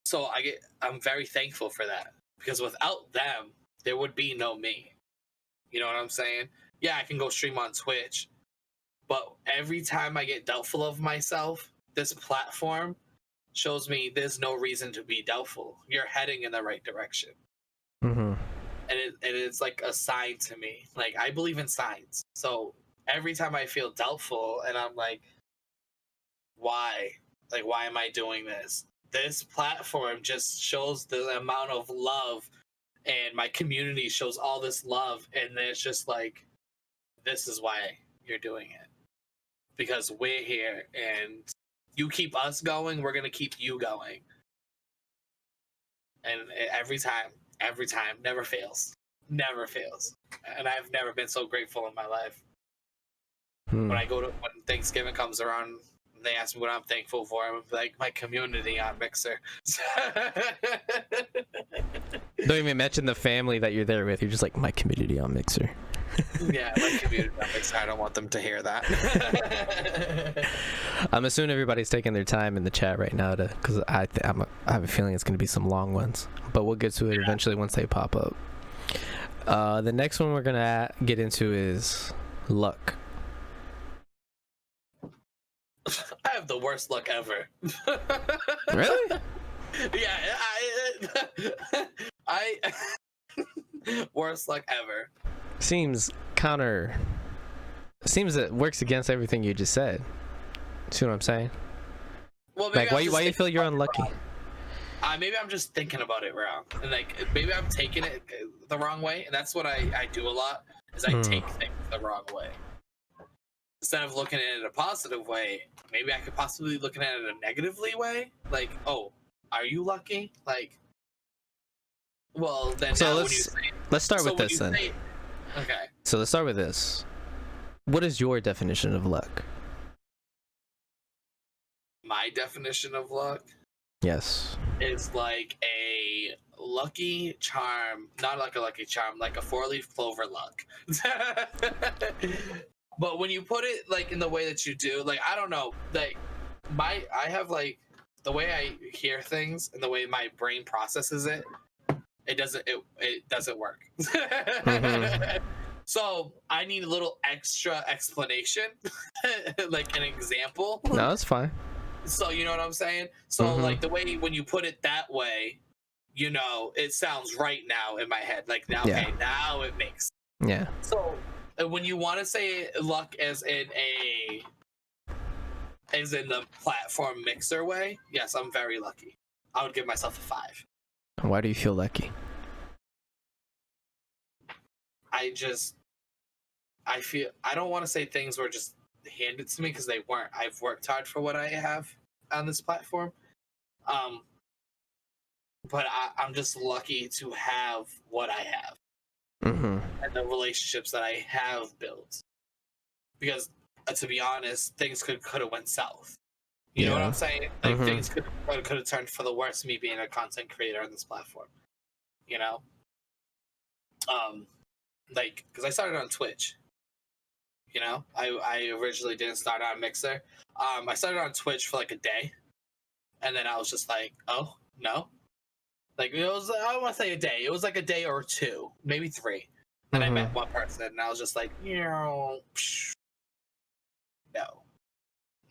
Speaker 1: So I'm very thankful for that, because without them, there would be no me. You know what I'm saying? Yeah, I can go stream on Twitch, but every time I get doubtful of myself, this platform shows me there's no reason to be doubtful. You're heading in the right direction. And it's like a sign to me. Like, I believe in signs. So every time I feel doubtful and I'm like, why? Like, why am I doing this? This platform just shows the amount of love, and my community shows all this love. And then it's just like, this is why you're doing it. Because we're here, and you keep us going, we're going to keep you going. And every time, never fails. And I've never been so grateful in my life. When Thanksgiving comes around, they ask me what I'm thankful for, I'm like, my community on Mixer.
Speaker 2: Don't even mention the family that you're there with. You're just like, my community on Mixer.
Speaker 1: Yeah, my community on Mixer. I don't want them to hear that.
Speaker 2: I'm assuming everybody's taking their time in the chat right now because I have a feeling it's going to be some long ones, but we'll get to it eventually once they pop up. The next one we're going to get into is luck.
Speaker 1: I have the worst luck ever.
Speaker 2: Really?
Speaker 1: Yeah, I worst luck ever.
Speaker 2: Seems it works against everything you just said. See what I'm saying?
Speaker 1: Well,
Speaker 2: like, why you feel you're unlucky?
Speaker 1: Maybe I'm just thinking about it wrong, and like maybe I'm taking it the wrong way, and that's what I do a lot. Is I take things the wrong way instead of looking at it in a positive way. Maybe I could possibly looking at it in a negatively way. Like, oh, are you lucky? Like, well, then. So
Speaker 2: let's start with this then.
Speaker 1: Okay.
Speaker 2: So let's start with this. What is your definition of luck?
Speaker 1: My definition of luck?
Speaker 2: Yes.
Speaker 1: Is like a lucky charm, not like a lucky charm, like a 4-leaf clover luck. But when you put it like in the way that you do, like, I don't know, like I have like the way I hear things and the way my brain processes it. it doesn't work.
Speaker 2: Mm-hmm.
Speaker 1: So I need a little extra explanation, like an example.
Speaker 2: No, that's fine.
Speaker 1: So you know what I'm saying? So
Speaker 2: Mm-hmm.
Speaker 1: like the way when you put it that way, you know, it sounds right now in my head. Like now,
Speaker 2: Yeah.
Speaker 1: okay, now it makes.
Speaker 2: Yeah.
Speaker 1: So when you want to say luck as in the platform mixer way, yes, I'm very lucky. I would give myself a 5.
Speaker 2: Why do you feel lucky?
Speaker 1: I don't want to say things were just handed to me because they weren't. I've worked hard for what I have on this platform. But I'm just lucky to have what I have.
Speaker 2: Mm-hmm.
Speaker 1: And the relationships that I have built. Because to be honest, things could have went south. You know what I'm saying? Like things could have turned for the worse. Me being a content creator on this platform, you know, like because I started on Twitch. You know, I originally didn't start on Mixer. I started on Twitch for like a day, and then I was just like, oh no, like it was. I don't want to say a day. It was like a day or 2, maybe 3. Then I met one person, and I was just like, no.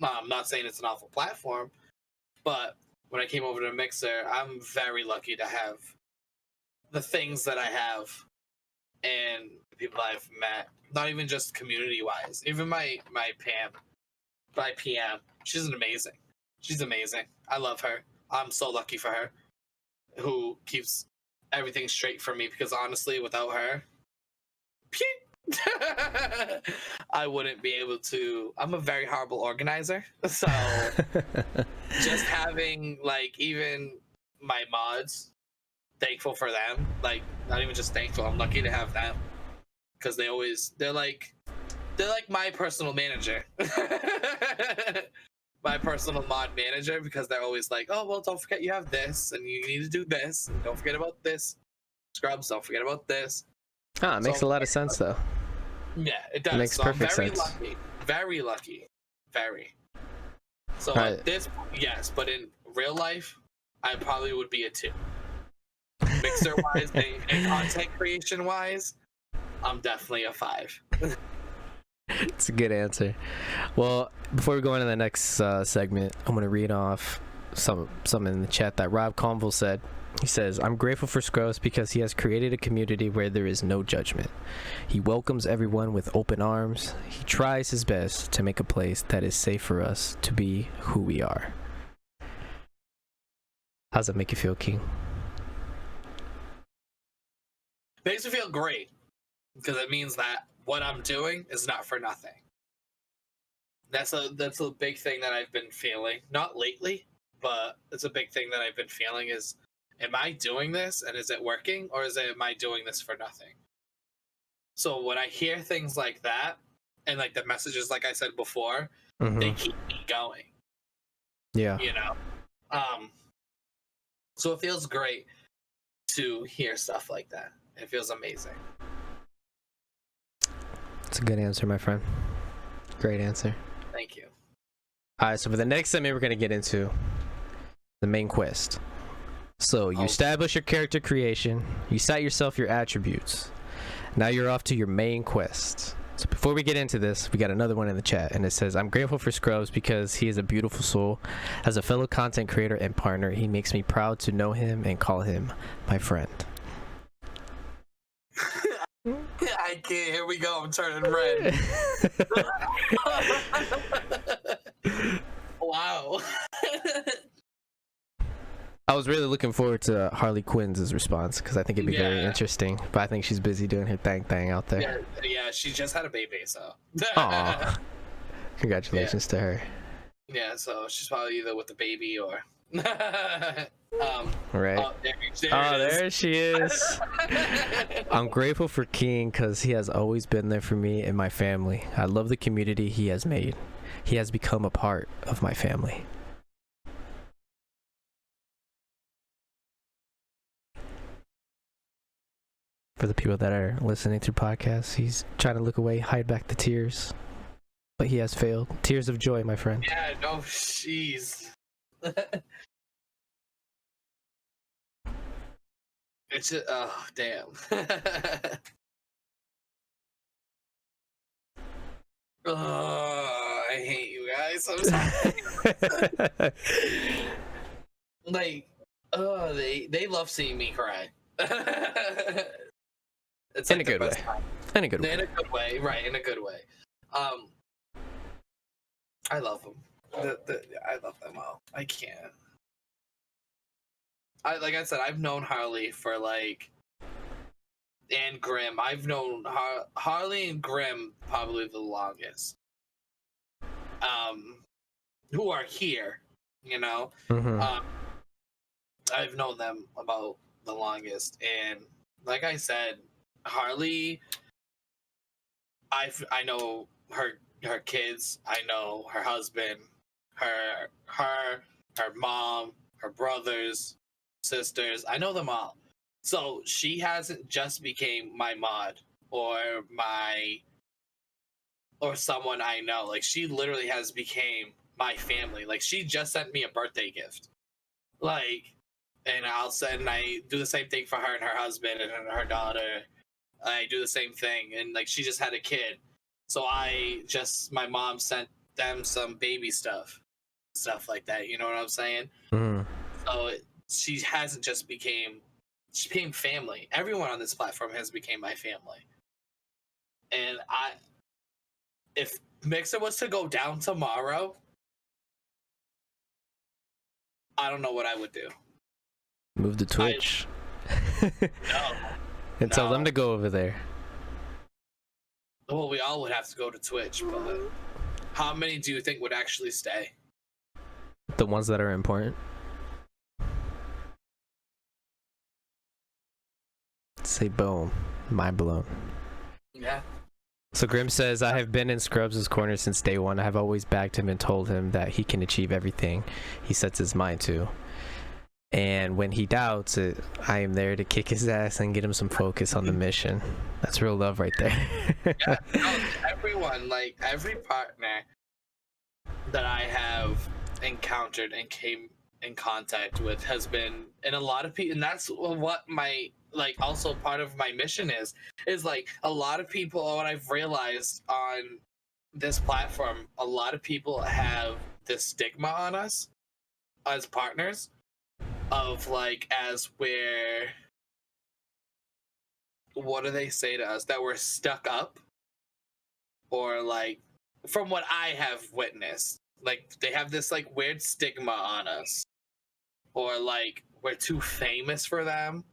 Speaker 1: I'm not saying it's an awful platform, but when I came over to Mixer, I'm very lucky to have the things that I have and the people I've met. Not even just community-wise. Even my PM, she's amazing. She's amazing. I love her. I'm so lucky for her, who keeps everything straight for me. Because honestly, without her, I wouldn't be able to. I'm a very horrible organizer, so just having like even my mods, thankful for them. Like not even just thankful, I'm lucky to have them because they're like my personal manager. My personal mod manager, because they're always like, oh well, don't forget you have this and you need to do this and don't forget about this. Scrubs, don't forget about this.
Speaker 2: It makes a lot of sense though.
Speaker 1: Yeah, it does.
Speaker 2: It makes perfect sense.
Speaker 1: Lucky. Very lucky. Very. So
Speaker 2: right.
Speaker 1: this, yes, but in real life, I probably would be a 2. Mixer wise and content creation wise, I'm definitely a 5.
Speaker 2: It's a good answer. Well, before we go into the next segment, I'm going to read off some in the chat that Rob Conville said. He says, I'm grateful for Scrubs because he has created a community where there is no judgment. He welcomes everyone with open arms. He tries his best to make a place that is safe for us to be who we are. How's that make you feel, King?
Speaker 1: Makes me feel great because it means that what I'm doing is not for nothing. That's a big thing that I've been feeling. Not lately, but it's a big thing that I've been feeling is, am I doing this and is it working, or am I doing this for nothing? So when I hear things like that and like the messages, like I said before, they keep me going.
Speaker 2: Yeah.
Speaker 1: You know? So it feels great to hear stuff like that. It feels amazing.
Speaker 2: It's a good answer, my friend. Great answer.
Speaker 1: Thank you.
Speaker 2: All right, so for the next segment, we're going to get into the main quest. So you establish your character creation, you set yourself your attributes. Now you're off to your main quest. So before we get into this, we got another one in the chat, and it says, I'm grateful for Scrubs because he is a beautiful soul. As a fellow content creator and partner, he makes me proud to know him and call him my friend.
Speaker 1: I can't. Here we go. I'm turning red. Wow.
Speaker 2: I was really looking forward to Harley Quinn's response because I think it'd be very interesting. But I think she's busy doing her thing out there.
Speaker 1: Yeah, she just had a baby, so.
Speaker 2: Aw. Congratulations to her.
Speaker 1: Yeah, so she's probably either with the baby or.
Speaker 2: Right.
Speaker 1: Oh, there
Speaker 2: she is. I'm grateful for King because he has always been there for me and my family. I love the community he has made. He has become a part of my family. For the people that are listening through podcasts, he's trying to look away, hide back the tears. But he has failed. Tears of joy, my friend.
Speaker 1: Yeah, no, jeez. It's just, oh damn. Oh, I hate you guys. I'm sorry. Like, oh, they love seeing me cry. It's
Speaker 2: In
Speaker 1: like
Speaker 2: a
Speaker 1: the
Speaker 2: good
Speaker 1: best
Speaker 2: way.
Speaker 1: time.
Speaker 2: In a good way.
Speaker 1: In a good way, right? In a good way. I love them. I love them all. I can't. Like I said, I've known Harley for like, and Grimm. I've known Harley and Grimm probably the longest. Who are here, you know?
Speaker 2: Mm-hmm.
Speaker 1: I've known them about the longest, and like I said, Harley. I know her kids. I know her husband, her mom, her brothers, sisters. I know them all. So she hasn't just became my mod or someone I know. Like she literally has became my family. Like she just sent me a birthday gift. Like, and I do the same thing for her and her husband and her daughter. I do the same thing, and like she just had a kid, so my mom sent them some baby stuff like that. You know what I'm saying?
Speaker 2: Mm-hmm.
Speaker 1: So she hasn't just she became family. Everyone on this platform has became my family, and if Mixer was to go down tomorrow, I don't know what I would do.
Speaker 2: Move to Twitch.
Speaker 1: No.
Speaker 2: And tell them to go over there.
Speaker 1: Well, we all would have to go to Twitch, but how many do you think would actually stay?
Speaker 2: The ones that are important. Say boom. Mind blown.
Speaker 1: Yeah.
Speaker 2: So Grim says, I have been in Scrubs' corner since day one. I have always backed him and told him that he can achieve everything he sets his mind to. And when he doubts it, I am there to kick his ass and get him some focus on the mission. That's real love right there.
Speaker 1: Yeah, no, everyone, like every partner that I have encountered and came in contact with has been, and a lot of people, and that's what my, like, also part of my mission is like a lot of people, what I've realized on this platform, a lot of people have this stigma on us as partners of like, as we're, what do they say to us, that we're stuck up, or like, from what I have witnessed, like they have this like weird stigma on us, or like we're too famous for them,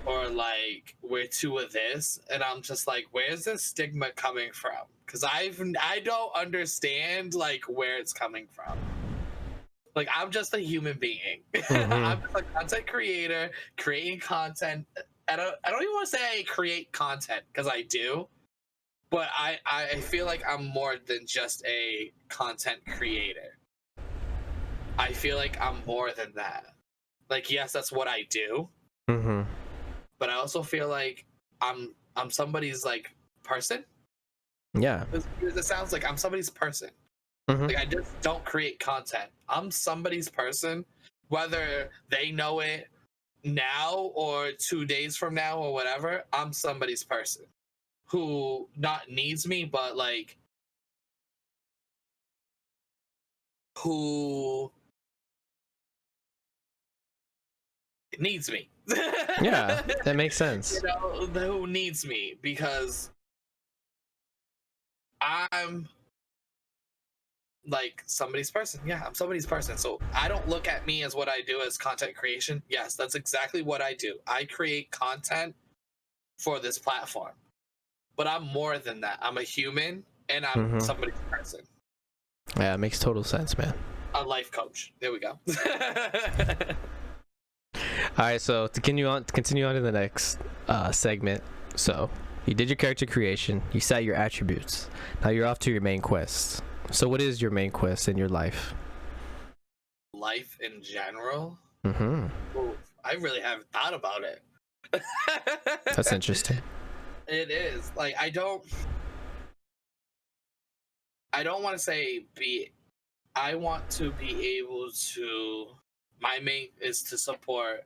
Speaker 1: or like we're too of this, and I'm just like, where's this stigma coming from? Because I don't understand like where it's coming from. Like I'm just a human being.
Speaker 2: Mm-hmm.
Speaker 1: I'm just a content creator creating content. I don't even want to say I create content, because I do, but I feel like I'm more than just a content creator. I feel like I'm more than that. Like, yes, that's what I do,
Speaker 2: Mm-hmm.
Speaker 1: but I also feel like I'm somebody's like person.
Speaker 2: Yeah.
Speaker 1: It sounds like I'm somebody's person.
Speaker 2: Mm-hmm.
Speaker 1: Like I just don't create content. I'm somebody's person, whether they know it now or 2 days from now or whatever. I'm somebody's person who not needs me, but like who needs me.
Speaker 2: Yeah, that makes sense.
Speaker 1: You know, who needs me, because I'm like somebody's person. Yeah, I'm somebody's person. So I don't look at me as what I do as content creation. Yes, that's exactly what I do. I create content for this platform. But I'm more than that. I'm a human, and I'm
Speaker 2: Mm-hmm.
Speaker 1: somebody's person.
Speaker 2: Yeah, it makes total sense, man.
Speaker 1: A life coach. There we go.
Speaker 2: All right, so to continue on to the next segment. So you did your character creation, you set your attributes. Now you're off to your main quest. So what is your main quest in your life?
Speaker 1: Life in general?
Speaker 2: Mm-hmm.
Speaker 1: Ooh, I really haven't thought about it.
Speaker 2: That's interesting.
Speaker 1: It is. Like, I don't want to say I want to be able to, my main is to support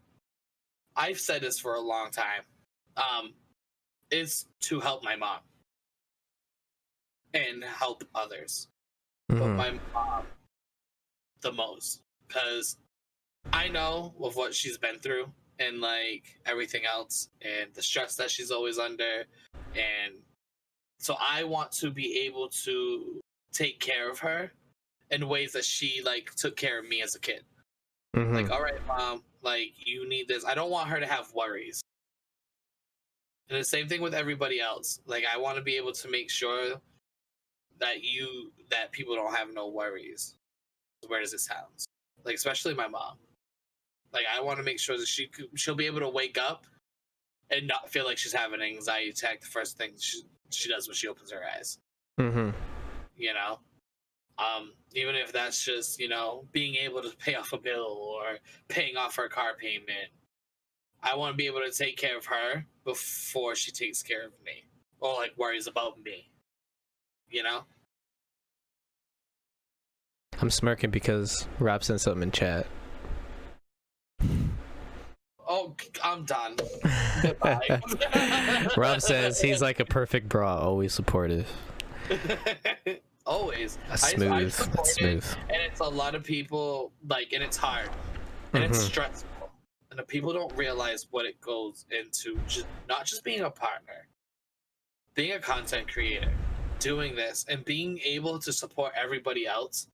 Speaker 1: I've said this for a long time, is to help my mom and help others. But my mom the most, because I know of what she's been through and like everything else and the stress that she's always under, and so I want to be able to take care of her in ways that she like took care of me as a kid. Like, all right, mom, like you need this. I don't want her to have worries. And the same thing with everybody else. Like, I want to be able to make sure that people don't have no worries. Where does it sound? Like, especially my mom. Like, I want to make sure that she'll be able to wake up and not feel like she's having an anxiety attack the first thing she does when she opens her eyes. You know, even if that's just, you know, being able to pay off a bill or paying off her car payment. I want to be able to take care of her before she takes care of me or like worries about me. You know?
Speaker 2: I'm smirking because Rob sent something in chat.
Speaker 1: Oh, I'm done. Goodbye.
Speaker 2: Rob says he's like a perfect bra, always supportive.
Speaker 1: Always.
Speaker 2: That's smooth. That's smooth.
Speaker 1: And it's a lot of people, like, and it's hard. And it's stressful. And the people don't realize what it goes into, not just being a partner, being a content creator, doing this, and being able to support everybody else.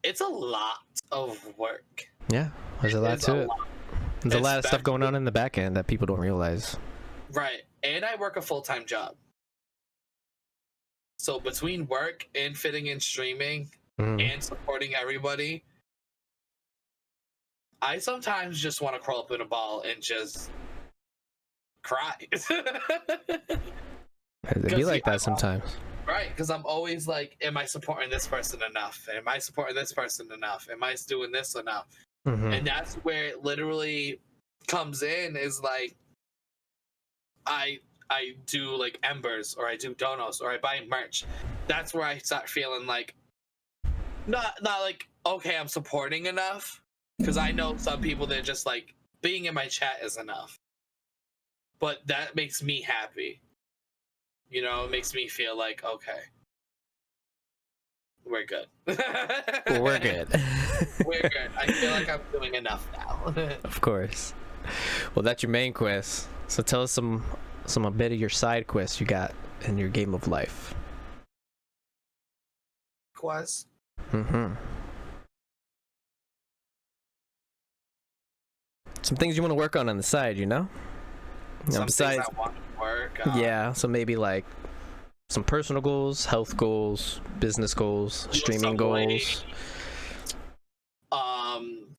Speaker 1: It's a lot of work.
Speaker 2: Yeah, there's a lot to it. There's a lot of stuff going on in the back end that people don't realize.
Speaker 1: Right. And I work a full-time job. So between work and fitting in streaming and supporting everybody, I sometimes just want to crawl up in a ball and just cry.
Speaker 2: It'd be like that sometimes.
Speaker 1: Right, because I'm always like, am I supporting this person enough? Am I supporting this person enough? Am I doing this enough? And that's where it literally comes in, is like, I do like embers, or I do donos, or I buy merch. That's where I start feeling like, not like, okay, I'm supporting enough. Because I know some people, they're just like, being in my chat is enough. But that makes me happy. You know, it makes me feel like, okay, we're good.
Speaker 2: We're good.
Speaker 1: We're good. I feel like I'm doing enough now.
Speaker 2: Of course. Well, that's your main quest. So tell us a bit of your side quests you got in your game of life.
Speaker 1: Quest?
Speaker 2: Some things you want to work on the side, you know?
Speaker 1: Some
Speaker 2: besides,
Speaker 1: things I want to work.
Speaker 2: yeah, so maybe like some personal goals, health goals, business goals, streaming goals.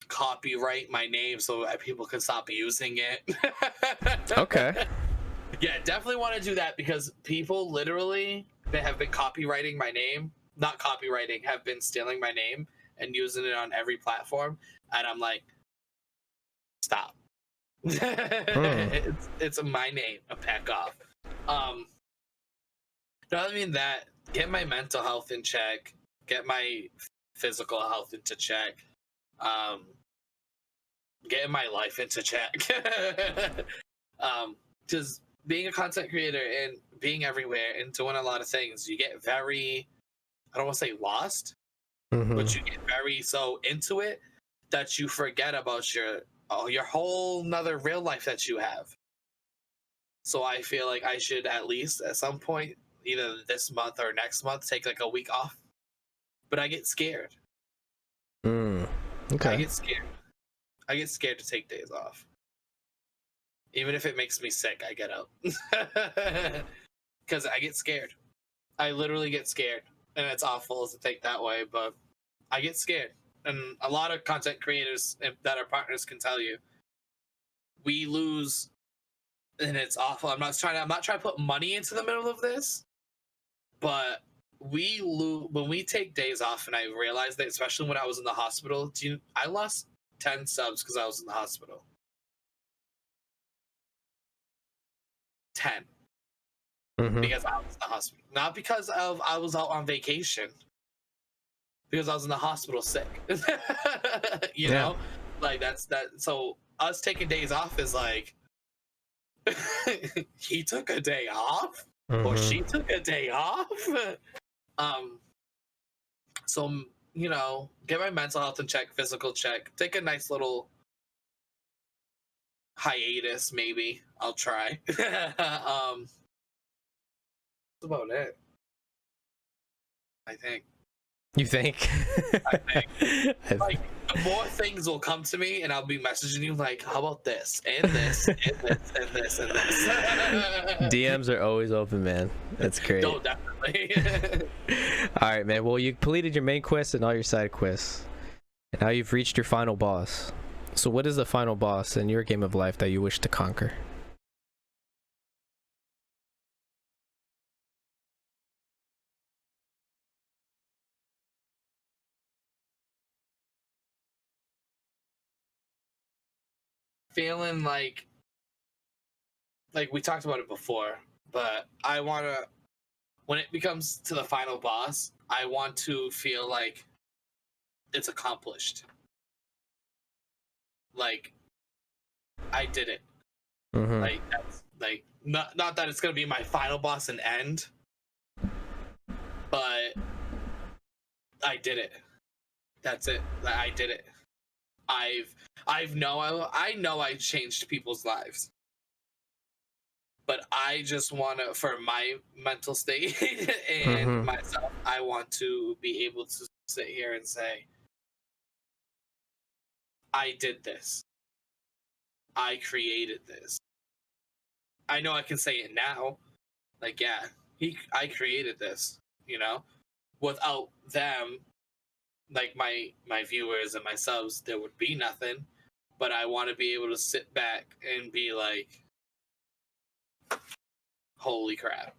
Speaker 1: Copyright my name so that people can stop using it.
Speaker 2: Okay.
Speaker 1: Yeah, definitely want to do that, because people literally, they have been copywriting my name. Not copywriting, have been stealing my name and using it on every platform. And I'm like, stop. It's my name. Back off. Other than that, get my mental health in check, get my physical health into check, getting my life into check. Because being a content creator and being everywhere and doing a lot of things, you get very, I don't want to say lost, but you get very so into it that you forget about your whole nother real life that you have. So I feel like I should at least at some point, either this month or next month, take like a week off. But I get scared.
Speaker 2: Okay.
Speaker 1: I get scared. I get scared to take days off. Even if it makes me sick, I get out. Because I get scared. I literally get scared. And it's awful to think that way, but I get scared. And a lot of content creators that are partners can tell you, we lose, and it's awful. I'm not trying to put money into the middle of this, but we lose when we take days off. And I realized that, especially when I was in the hospital. I lost 10 subs because I was in the hospital. 10. Because I was in the hospital. Not because I was out on vacation. Because I was in the hospital sick. You know? Like, that's that. So us taking days off is like he took a day off or she took a day off. Um, so get my mental health in check, physical check, take a nice little hiatus. Maybe I'll try. That's about it. I think.
Speaker 2: You think?
Speaker 1: I think. Like, more things will come to me, and I'll be messaging you like, "How about this and this and this and this and this?"
Speaker 2: DMs are always open, man. That's great.
Speaker 1: No, definitely.
Speaker 2: All right, man. Well, you completed your main quest and all your side quests. And now you've reached your final boss. So what is the final boss in your game of life that you wish to conquer?
Speaker 1: Feeling like we talked about it before, but I want to, when it becomes to the final boss, I want to feel like it's accomplished. Like I did it. Like that's like not that it's gonna be my final boss and end, but I did it. That's it. I did it. I know I changed people's lives, but I just want to, for my mental state and myself, I want to be able to sit here and say, I did this. I created this. I know I can say it now. Like, yeah, I created this, without them, like my viewers and my subs, there would be nothing. But I want to be able to sit back and be like, holy crap.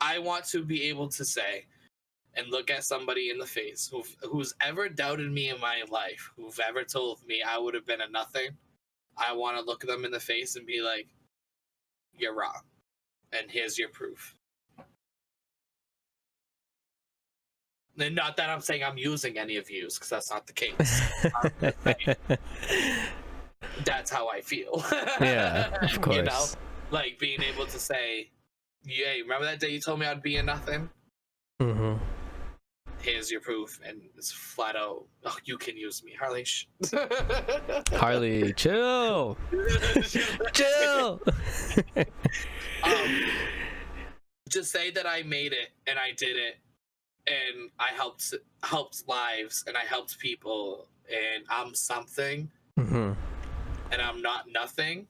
Speaker 1: I want to be able to say and look at somebody in the face who's ever doubted me in my life, who've ever told me I would have been a nothing. I want to look them in the face and be like, you're wrong. And here's your proof. And not that I'm saying I'm using any of you, because that's not the case. That's how I feel.
Speaker 2: Yeah, of course.
Speaker 1: Like being able to say, "Hey, remember that day you told me I'd be a nothing? Here's your proof," and it's flat out. Oh, you can use me, Harley.
Speaker 2: Harley, chill. Chill.
Speaker 1: Just say that I made it and I did it. And I helped lives, and I helped people, and I'm something, and I'm not nothing,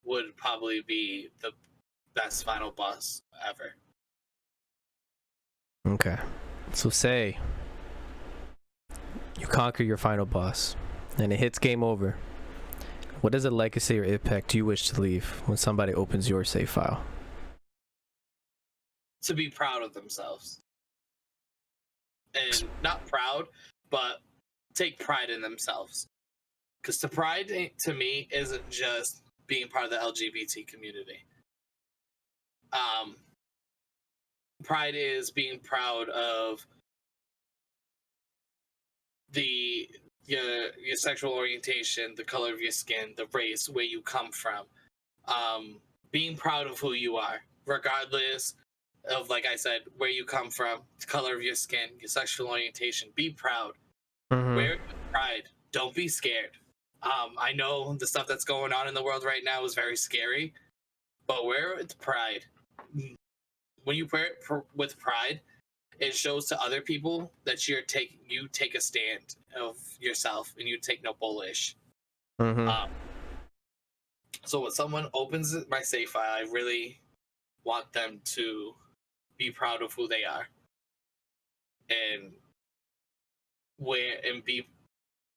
Speaker 1: would probably be the best final boss ever.
Speaker 2: Okay. So say you conquer your final boss, and it hits game over. What is a legacy or impact you wish to leave when somebody opens your save file?
Speaker 1: To be proud of themselves. And not proud, but take pride in themselves. Because the pride to me isn't just being part of the LGBT community. Pride is being proud of your sexual orientation, the color of your skin, the race, where you come from. Being proud of who you are, regardless of, like I said, where you come from, the color of your skin, your sexual orientation. Be proud. Wear it with pride. Don't be scared. I know the stuff that's going on in the world right now is very scary, but wear it with pride. When you wear it with pride, it shows to other people that you take a stand of yourself and you take no bullish. So when someone opens my save file, I really want them to be proud of who they are, and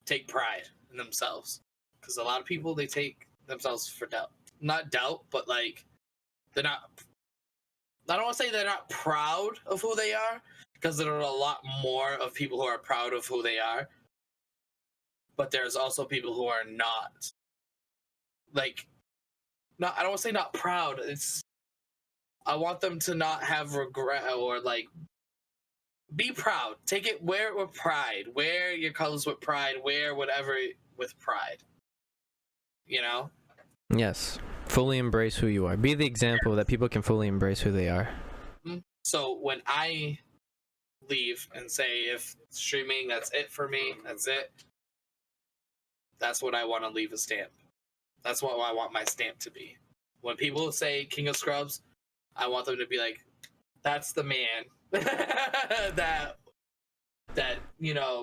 Speaker 1: take pride in themselves, because a lot of people, they take themselves for not doubt, but like they're not. I don't want to say they're not proud of who they are, because there are a lot more of people who are proud of who they are, but there's also people who are not. Like, not. I don't want to say not proud. I want them to not have regret, or like, be proud. Wear it with pride. Wear your colors with pride. Wear whatever with pride. you know?
Speaker 2: Yes. Fully embrace who you are. Be the example that people can fully embrace who they are.
Speaker 1: So when I leave and say, if streaming, that's it for me, that's it, that's what I want to leave a stamp. That's what I want my stamp to be. When people say King of Scrubs, I want them to be like, that's the man that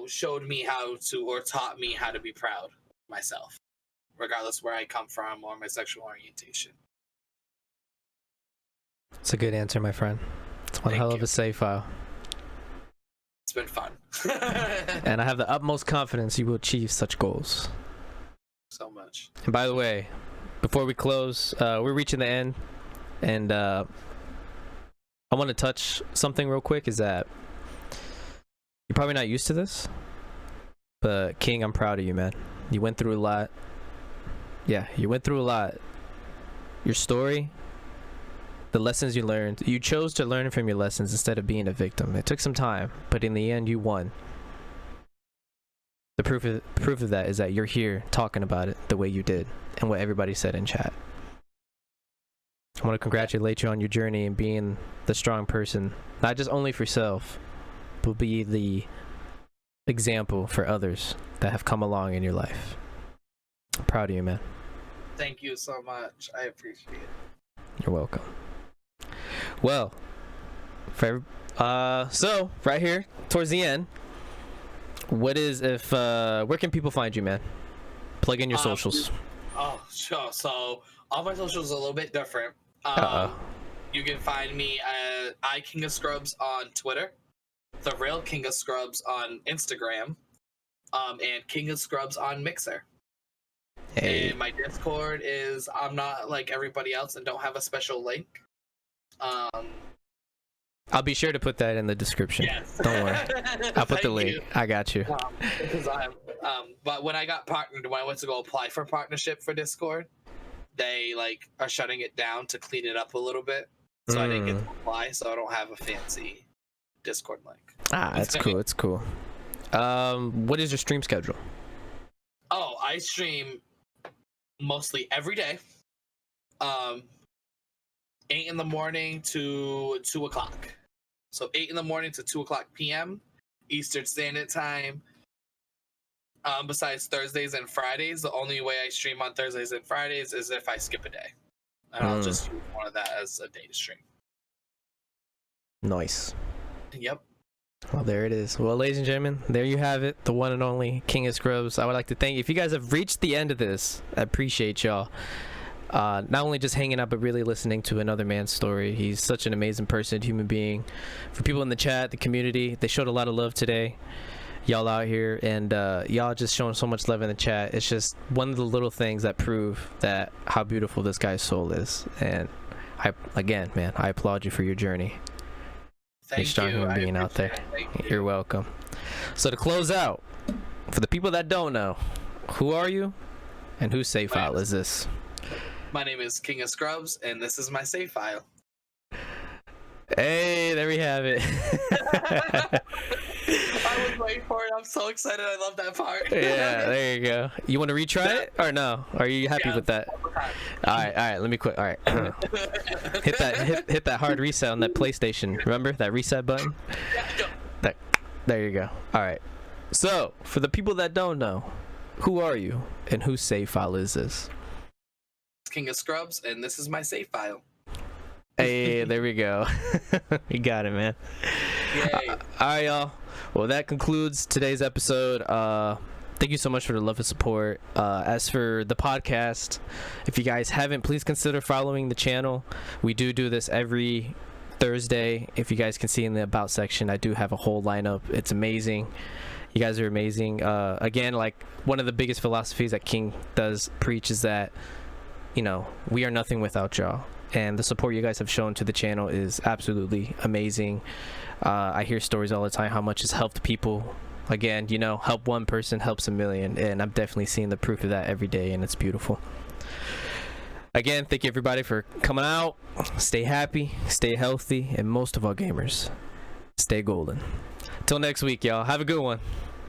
Speaker 1: showed me how to, or taught me how to be proud of myself, regardless where I come from or my sexual orientation.
Speaker 2: It's a good answer, my friend. It's one hell of a save file.
Speaker 1: It's been fun.
Speaker 2: And I have the utmost confidence you will achieve such goals.
Speaker 1: So much.
Speaker 2: And by the way, before we close, we're reaching the end, and I want to touch something real quick. Is that you're probably not used to this, but King, I'm proud of you, man. You went through a lot. Yeah, you went through a lot. Your story, the lessons you learned, you chose to learn from your lessons instead of being a victim. It took some time, but in the end, you won. The proof of that is that you're here talking about it the way you did and what everybody said in chat. I want to congratulate you on your journey and being the strong person, not just only for yourself, but be the example for others that have come along in your life. I'm proud of you, man.
Speaker 1: Thank you so much. I appreciate it.
Speaker 2: You're welcome. Well, so right here towards the end, where can people find you, man? Plug in your socials.
Speaker 1: Oh, sure. So all my socials are a little bit different. You can find me at KingofScrubs on Twitter, The Real King of Scrubs on Instagram, and King of Scrubs on Mixer. Hey. And my Discord is, I'm not like everybody else and don't have a special link.
Speaker 2: I'll be sure to put that in the description. Yes. Don't worry. I'll put the link. I got you.
Speaker 1: But when I went to go apply for partnership for Discord, they are shutting it down to clean it up a little bit. So I didn't get to apply, so I don't have a fancy Discord link.
Speaker 2: That's cool. It's cool. What is your stream schedule?
Speaker 1: Oh, I stream mostly every day. 8 in the morning to 2 o'clock. So 8 in the morning to 2 o'clock p.m. Eastern Standard Time. Besides Thursdays and Fridays, the only way I stream on Thursdays and Fridays is if I skip a day. And I'll just use one of that as a day to stream.
Speaker 2: Nice.
Speaker 1: Yep.
Speaker 2: Well, there it is. Well, ladies and gentlemen, there you have it. The one and only King of Scrubs. I would like to thank you. If you guys have reached the end of this, I appreciate y'all. Not only just hanging out, but really listening to another man's story. He's such an amazing person, human being. For people in the chat, the community, they showed a lot of love today. Y'all out here, and y'all just showing so much love in the chat. It's just one of the little things that prove that how beautiful this guy's soul is. And I applaud you for your journey.
Speaker 1: Thank you.
Speaker 2: Strong human being out there. You're welcome. So to close out, for the people that don't know, who are you, and whose save file is this?
Speaker 1: My name is King of Scrubs, and this is my save file.
Speaker 2: Hey, there we have it.
Speaker 1: I was waiting for it. I'm so excited. I love that part.
Speaker 2: Yeah, there you go. You want to retry it or no? Are you happy with that? All right. Let me quit. All right. hit that hard reset on that PlayStation. Remember that reset button? There you go. All right. So for the people that don't know, who are you and whose save file is this?
Speaker 1: King of Scrubs, and this is my save file.
Speaker 2: Hey, there we go. You got it, man.
Speaker 1: Yay.
Speaker 2: All right, y'all. Well, that concludes today's episode. Thank you so much for the love and support. As for the podcast, if you guys haven't, please consider following the channel. We do this every Thursday. If you guys can see in the About section, I do have a whole lineup. It's amazing. You guys are amazing. Again, like one of the biggest philosophies that King does preach is that, we are nothing without y'all. And the support you guys have shown to the channel is absolutely amazing. I hear stories all the time how much it's helped people. Again, help one person helps a million, and I'm definitely seeing the proof of that every day, and it's beautiful. Again, thank you everybody for coming out. Stay happy, stay healthy, and most of all, gamers, stay golden. Till next week, y'all. Have a good one.